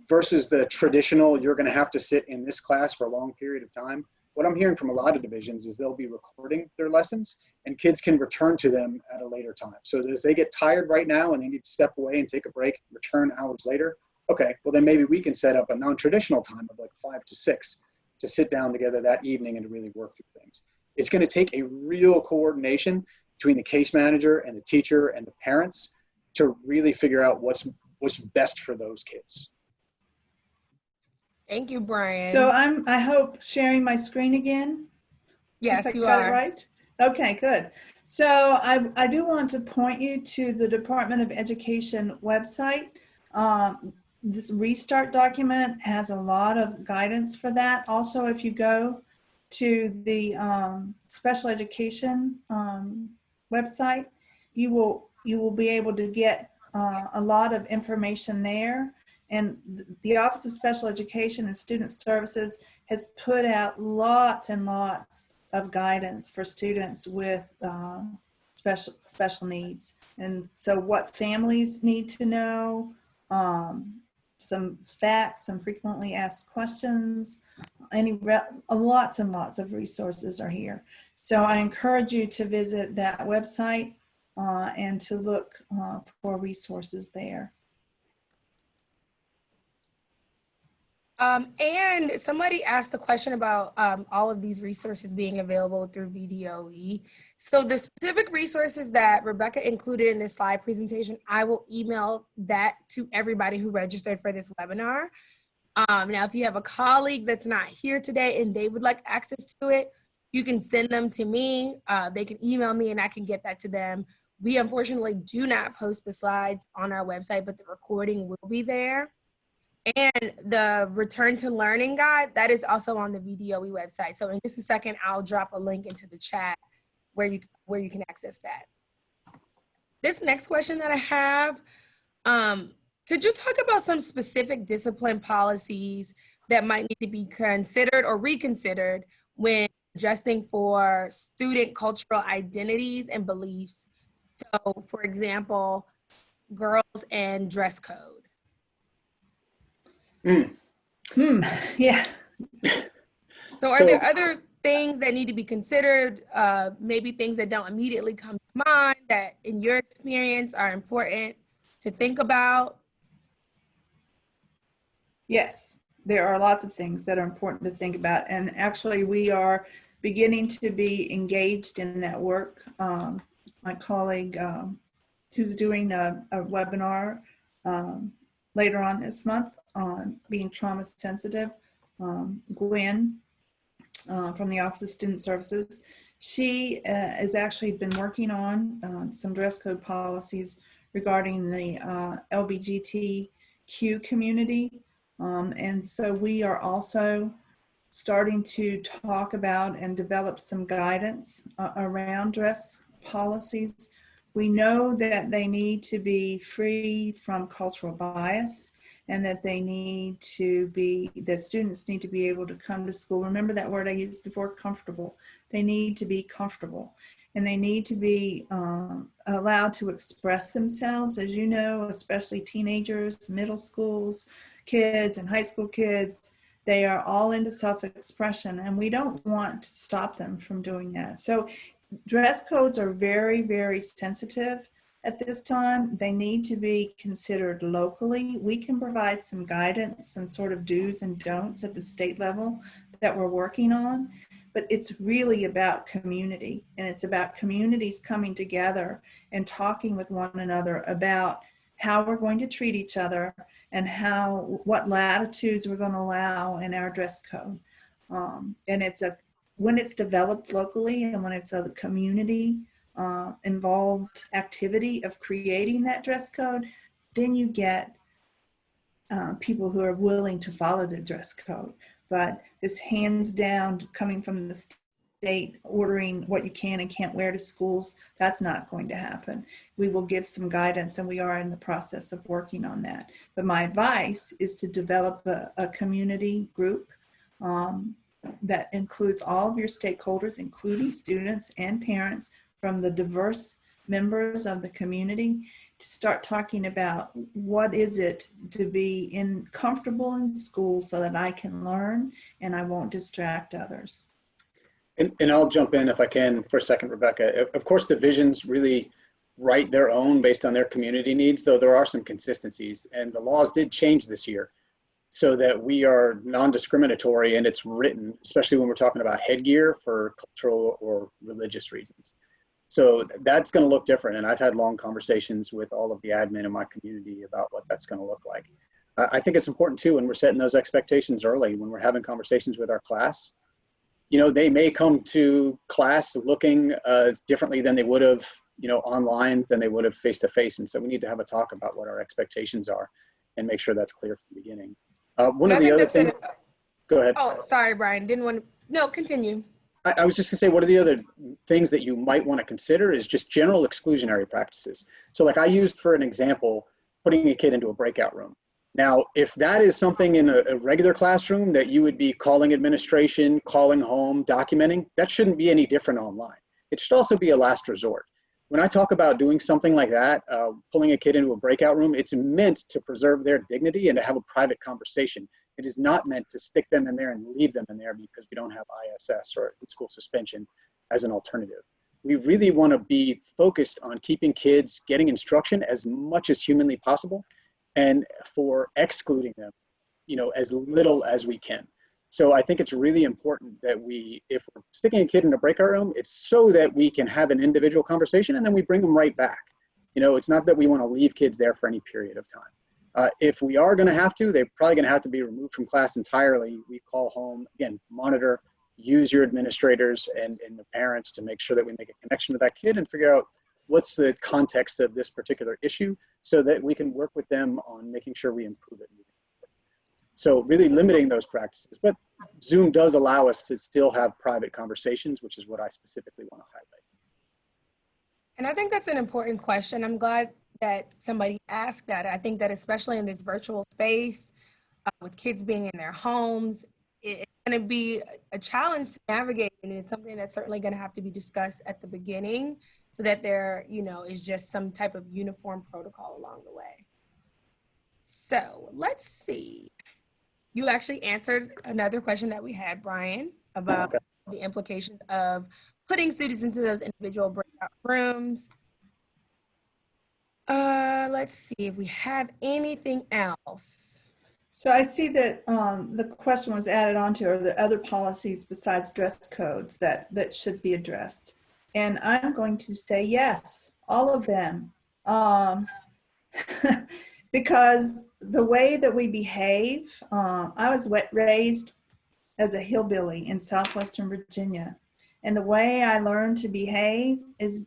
versus the traditional, you're going to have to sit in this class for a long period of time. What I'm hearing from a lot of divisions is they'll be recording their lessons, and kids can return to them at a later time. So that if they get tired right now and they need to step away and take a break, return hours later, okay, well then maybe we can set up a non-traditional time of like 5 to 6 to sit down together that evening and to really work through things. It's going to take a real coordination between the case manager and the teacher and the parents to really figure out what's best for those kids. Thank you, Brian. So I hope sharing my screen again. Yes, if I you got are. it right. Okay, good. So I do want to point you to the Department of Education website. This restart document has a lot of guidance for that. Also, if you go to the special education website. You will be able to get a lot of information there. And the Office of Special Education and Student Services has put out lots and lots of guidance for students with special needs. And so what families need to know, some facts, some frequently asked questions, lots and lots of resources are here. So I encourage you to visit that website and to look for resources there. And somebody asked a question about all of these resources being available through VDOE. So the specific resources that Rebecca included in this slide presentation, I will email that to everybody who registered for this webinar. Now, if you have a colleague that's not here today and they would like access to it, you can send them to me. They can email me and I can get that to them. We unfortunately do not post the slides on our website, but the recording will be there. And the Return to Learning Guide, that is also on the VDOE website. So in just a second, I'll drop a link into the chat where you can access that. This next question that I have, could you talk about some specific discipline policies that might need to be considered or reconsidered when adjusting for student cultural identities and beliefs? So for example, girls and dress code. Yeah. So are there other things that need to be considered, maybe things that don't immediately come to mind that in your experience are important to think about? Yes, there are lots of things that are important to think about. And actually we are beginning to be engaged in that work. My colleague who's doing a webinar later on this month on being trauma sensitive, Gwen from the Office of Student Services. She has actually been working on some dress code policies regarding the LGBTQ community. And so we are also starting to talk about and develop some guidance around dress policies. We know that they need to be free from cultural bias and that that students need to be able to come to school. Remember that word I used before, comfortable. They need to be comfortable and they need to be allowed to express themselves. As you know, especially teenagers, middle schools, kids and high school kids, they are all into self-expression and we don't want to stop them from doing that. So dress codes are very, very sensitive at this time. They need to be considered locally. We can provide some guidance, some sort of do's and don'ts at the state level that we're working on, but it's really about community, and it's about communities coming together and talking with one another about how we're going to treat each other and what latitudes we're going to allow in our dress code. And when it's developed locally and when it's a community involved activity of creating that dress code, then you get people who are willing to follow the dress code. But this hands down coming from the state ordering what you can and can't wear to schools, that's not going to happen. We will give some guidance and we are in the process of working on that. But my advice is to develop a community group that includes all of your stakeholders, including students and parents from the diverse members of the community, to start talking about what is it to be comfortable in school so that I can learn and I won't distract others. And I'll jump in if I can for a second, Rebecca. Of course, divisions really write their own based on their community needs, though there are some consistencies. And the laws did change this year so that we are non-discriminatory and it's written, especially when we're talking about headgear for cultural or religious reasons. So that's going to look different. And I've had long conversations with all of the admin in my community about what that's going to look like. I think it's important too, when we're setting those expectations early, when we're having conversations with our class, you know, they may come to class looking differently than they would have, you know, online than they would have face-to-face. And so we need to have a talk about what our expectations are and make sure that's clear from the beginning. One of the other things, go ahead. Oh, sorry, Brian, didn't want to, no, continue. I was just gonna say, what are the other things that you might want to consider is just general exclusionary practices. So like I used for an example, putting a kid into a breakout room. Now, if that is something in a regular classroom that you would be calling administration, calling home, documenting, that shouldn't be any different online. It should also be a last resort. When I talk about doing something like that, pulling a kid into a breakout room, it's meant to preserve their dignity and to have a private conversation. It is not meant to stick them in there and leave them in there because we don't have ISS or in-school suspension as an alternative. We really want to be focused on keeping kids getting instruction as much as humanly possible and for excluding them, as little as we can. So I think it's really important that if we're sticking a kid in a breakout room, it's so that we can have an individual conversation and then we bring them right back. It's not that we want to leave kids there for any period of time. If we are going to have to, they're probably going to have to be removed from class entirely. We call home, again, monitor, use your administrators and the parents to make sure that we make a connection with that kid and figure out what's the context of this particular issue so that we can work with them on making sure we improve it. So really limiting those practices, but Zoom does allow us to still have private conversations, which is what I specifically want to highlight. And I think that's an important question. I'm glad that somebody asked that. I think that especially in this virtual space, with kids being in their homes, it's going to be a challenge to navigate, and it's something that's certainly going to have to be discussed at the beginning so that there, is just some type of uniform protocol along the way. So let's see. You actually answered another question that we had, Brian, about the implications of putting students into those individual breakout rooms. Let's see if we have anything else. So I see that the question was added onto, are there other policies besides dress codes that should be addressed? And I'm going to say yes, all of them. Because the way that we behave, I was raised as a hillbilly in Southwestern Virginia. And the way I learned to behave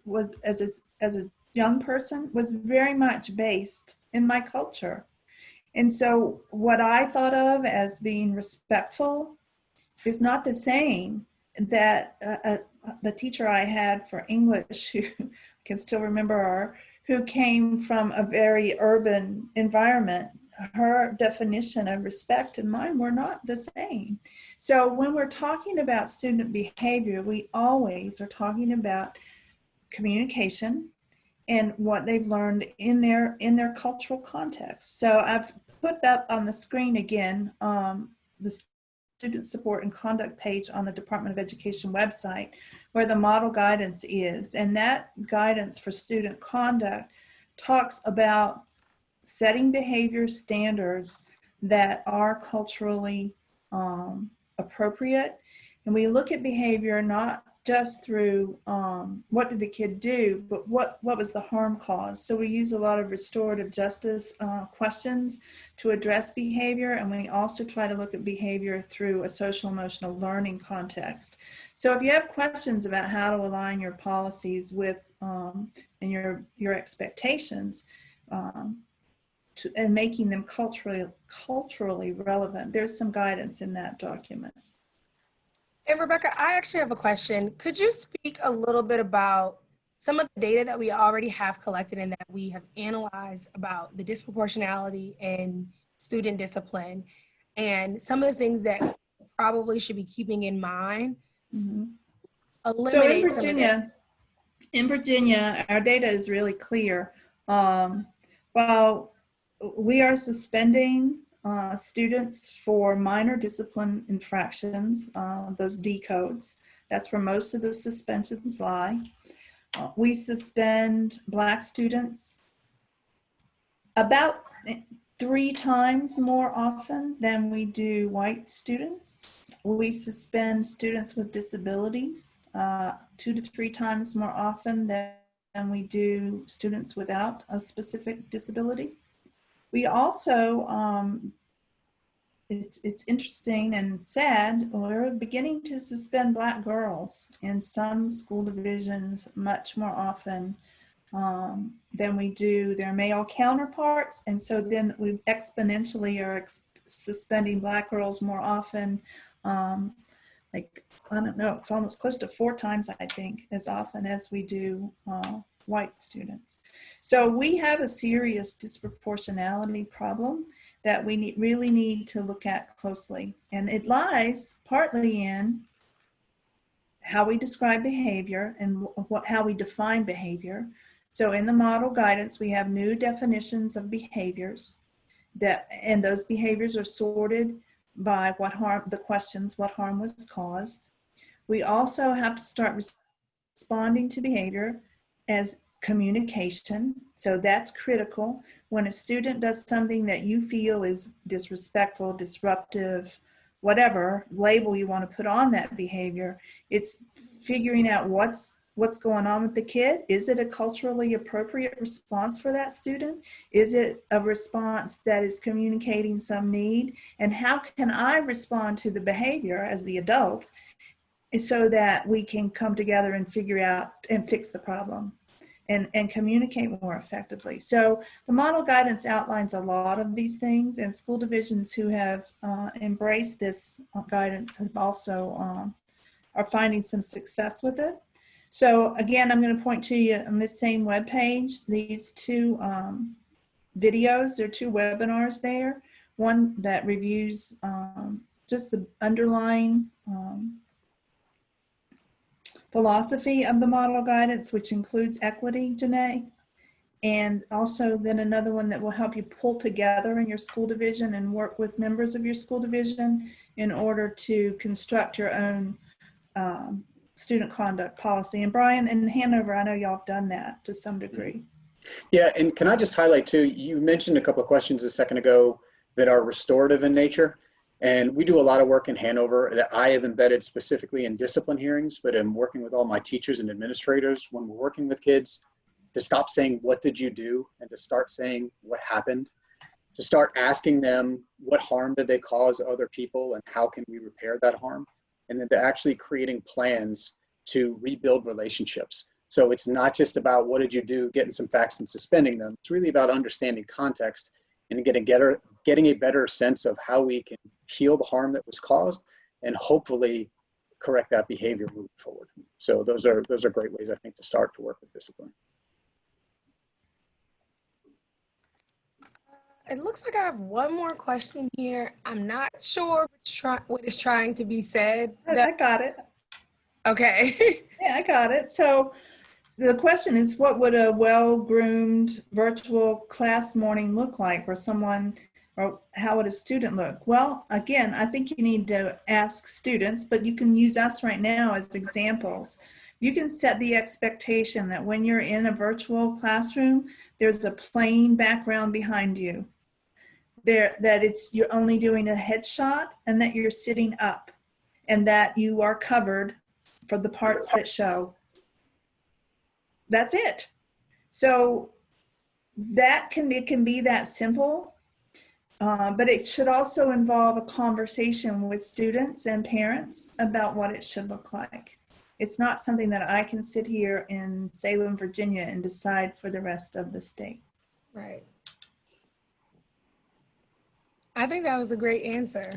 was as a young person was very much based in my culture. And so what I thought of as being respectful is not the same that the teacher I had for English, who I can still remember her, who came from a very urban environment, her definition of respect and mine were not the same. So when we're talking about student behavior, we always are talking about communication and what they've learned in their cultural context. So I've put up on the screen again the student support and conduct page on the Department of Education website where the model guidance is. And that guidance for student conduct talks about setting behavior standards that are culturally appropriate. And we look at behavior not just through what did the kid do, but what was the harm caused. So we use a lot of restorative justice questions to address behavior, and we also try to look at behavior through a social emotional learning context. So if you have questions about how to align your policies with and your expectations and making them culturally relevant, there's some guidance in that document. And Rebecca, I actually have a question. Could you speak a little bit about some of the data that we already have collected and that we have analyzed about the disproportionality in student discipline and some of the things that we probably should be keeping in mind? Mm-hmm. So in Virginia, our data is really clear. While we are suspending students for minor discipline infractions, those D codes. That's where most of the suspensions lie. We suspend Black students about 3 times more often than we do white students. We suspend students with disabilities 2 to 3 times more often than we do students without a specific disability. We also, it's interesting and sad, we're beginning to suspend Black girls in some school divisions much more often than we do their male counterparts. And so then we exponentially are suspending Black girls more often like, I don't know, it's almost close to 4 times, I think, as often as we do white students. So we have a serious disproportionality problem that we really need to look at closely. And it lies partly in how we describe behavior and how we define behavior. So in the model guidance, we have new definitions of behaviors and those behaviors are sorted by the questions, what harm was caused. We also have to start responding to behavior as communication. So that's critical. When a student does something that you feel is disrespectful, disruptive, whatever label you want to put on that behavior, it's figuring out what's going on with the kid. Is it a culturally appropriate response for that student? Is it a response that is communicating some need? And how can I respond to the behavior as the adult so that we can come together and figure out and fix the problem and communicate more effectively? So the model guidance outlines a lot of these things, and school divisions who have embraced this guidance have also are finding some success with it. So again, I'm going to point to you on this same webpage, these 2 videos. There are 2 webinars there. One that reviews just the underlying philosophy of the model guidance, which includes equity, Janae. And also then another one that will help you pull together in your school division and work with members of your school division in order to construct your own student conduct policy. And Brian and Hanover, I know y'all have done that to some degree. Yeah, and can I just highlight too, you mentioned a couple of questions a second ago that are restorative in nature. And we do a lot of work in Hanover that I have embedded specifically in discipline hearings, but I'm working with all my teachers and administrators when we're working with kids to stop saying, what did you do? And to start saying what happened, to start asking them what harm did they cause other people and how can we repair that harm? And then to actually creating plans to rebuild relationships. So it's not just about what did you do, getting some facts and suspending them. It's really about understanding context and getting a better sense of how we can heal the harm that was caused and hopefully correct that behavior moving forward. So those are great ways, I think, to start to work with discipline. It looks like I have one more question here. I'm not sure what is trying to be said. I got it. Okay. Yeah, I got it. So the question is, what would a well-groomed virtual class morning look like for someone, or how would a student look? Well, again, I think you need to ask students, but you can use us right now as examples. You can set the expectation that when you're in a virtual classroom, there's a plain background behind you. That you're only doing a headshot and that you're sitting up and that you are covered for the parts that show. That's it. So it can be that simple, but it should also involve a conversation with students and parents about what it should look like. It's not something that I can sit here in Salem, Virginia and decide for the rest of the state. Right. I think that was a great answer.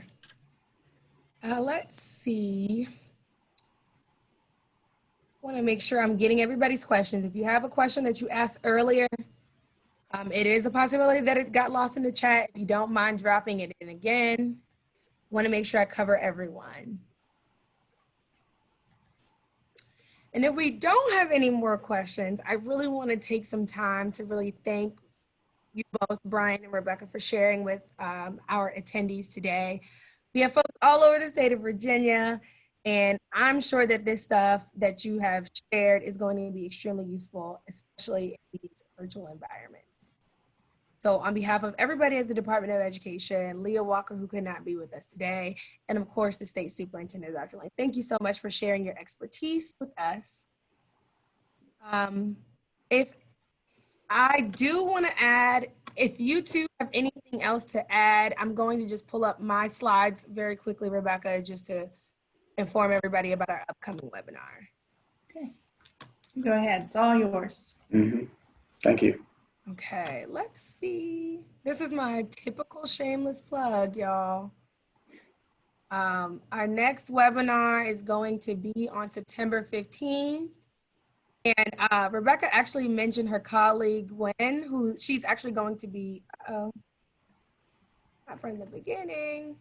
Let's see. I want to make sure I'm getting everybody's questions. If you have a question that you asked earlier, it is a possibility that it got lost in the chat. If you don't mind dropping it in again, I want to make sure I cover everyone. And if we don't have any more questions, I really want to take some time to really thank you both, Brian and Rebecca, for sharing with our attendees today. We have folks all over the state of Virginia, and I'm sure that this stuff that you have shared is going to be extremely useful, especially in these virtual environments. So on behalf of everybody at the Department of Education, Leah Walker, who could not be with us today, and of course, the State Superintendent, Dr. Lane, thank you so much for sharing your expertise with us. If I do want to add, if you two have anything else to add, I'm going to just pull up my slides very quickly, Rebecca, just to inform everybody about our upcoming webinar. Okay, go ahead, it's all yours. Mm-hmm. Thank you. Okay, let's see. This is my typical shameless plug, y'all. Our next webinar is going to be on September 15th. And Rebecca actually mentioned her colleague, Gwen, who she's actually going to be, not from the beginning.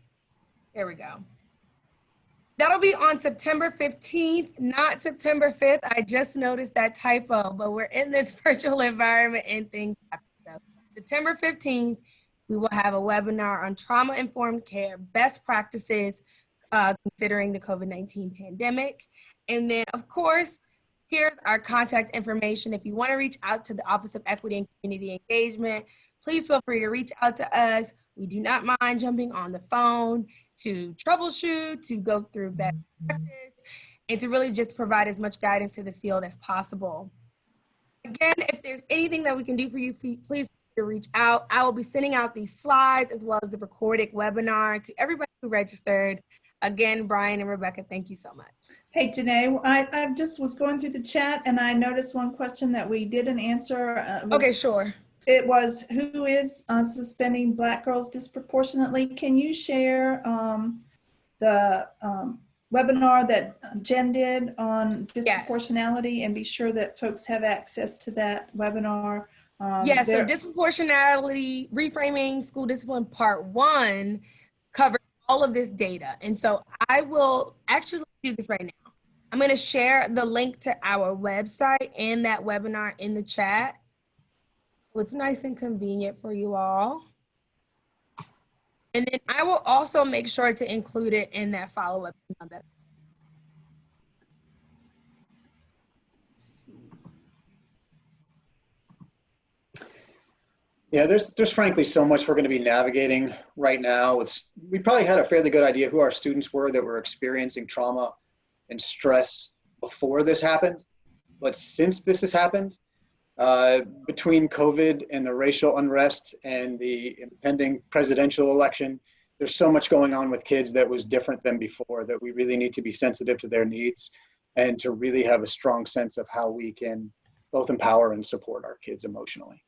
There we go. That'll be on September 15th, not September 5th. I just noticed that typo, but we're in this virtual environment and things happen. So September 15th, we will have a webinar on trauma-informed care, best practices, considering the COVID-19 pandemic. And then, of course, here's our contact information. If you want to reach out to the Office of Equity and Community Engagement, please feel free to reach out to us. We do not mind jumping on the phone to troubleshoot, to go through best practice, and to really just provide as much guidance to the field as possible. Again, if there's anything that we can do for you, please reach out. I will be sending out these slides as well as the recorded webinar to everybody who registered. Again, Brian and Rebecca, thank you so much. Hey, Janae, I just was going through the chat and I noticed one question that we didn't answer. Okay, sure. It was, who is suspending Black girls disproportionately? Can you share the webinar that Jen did on disproportionality, and be sure that folks have access to that webinar? Yes, so disproportionality, reframing school discipline part 1 covers all of this data. And so I will actually do this right now. I'm going to share the link to our website and that webinar in the chat. So it's nice and convenient for you all. And then I will also make sure to include it in that follow-up email. Yeah, there's frankly so much we're going to be navigating right now. We probably had a fairly good idea who our students were that were experiencing trauma and stress before this happened. But since this has happened, between COVID and the racial unrest and the impending presidential election, there's so much going on with kids that was different than before, that we really need to be sensitive to their needs and to really have a strong sense of how we can both empower and support our kids emotionally.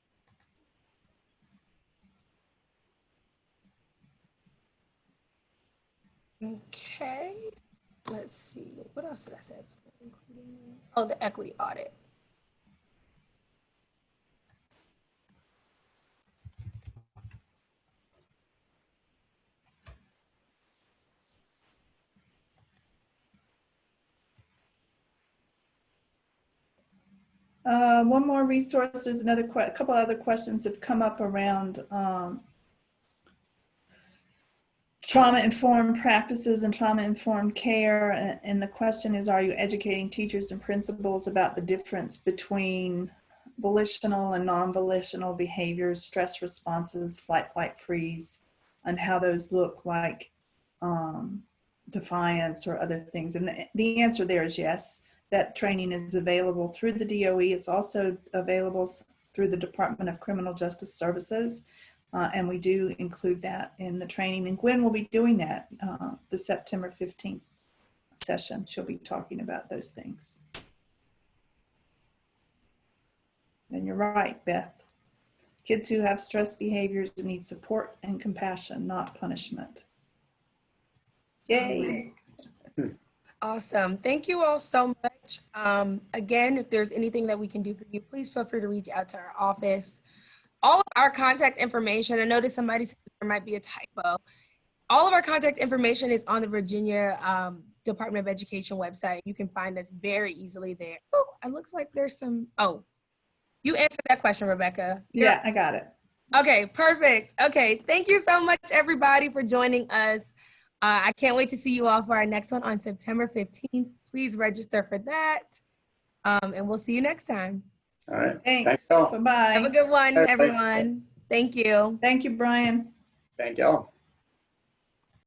Okay, let's see. What else did I say? Oh, the equity audit. One more resource. There's a couple other questions have come up around trauma-informed practices and trauma-informed care. And the question is, are you educating teachers and principals about the difference between volitional and non-volitional behaviors, stress responses, flight freeze, and how those look like defiance or other things? And the answer there is yes. That training is available through the DOE. It's also available through the Department of Criminal Justice Services. And we do include that in the training. And Gwen will be doing that the September 15th session. She'll be talking about those things. And you're right, Beth. Kids who have stress behaviors need support and compassion, not punishment. Yay. Awesome. Thank you all so much. Again, if there's anything that we can do for you, please feel free to reach out to our office. All of our contact information, I noticed somebody said there might be a typo. All of our contact information is on the Virginia Department of Education website. You can find us very easily there. Oh, it looks like there's some, oh, you answered that question, Rebecca. Yeah, I got it. Okay, perfect. Okay, thank you so much, everybody, for joining us. I can't wait to see you all for our next one on September 15th. Please register for that. And we'll see you next time. All right. Thanks. Bye-bye. Have a good one, everyone. Thank you. Thank you, Brian. Thank y'all.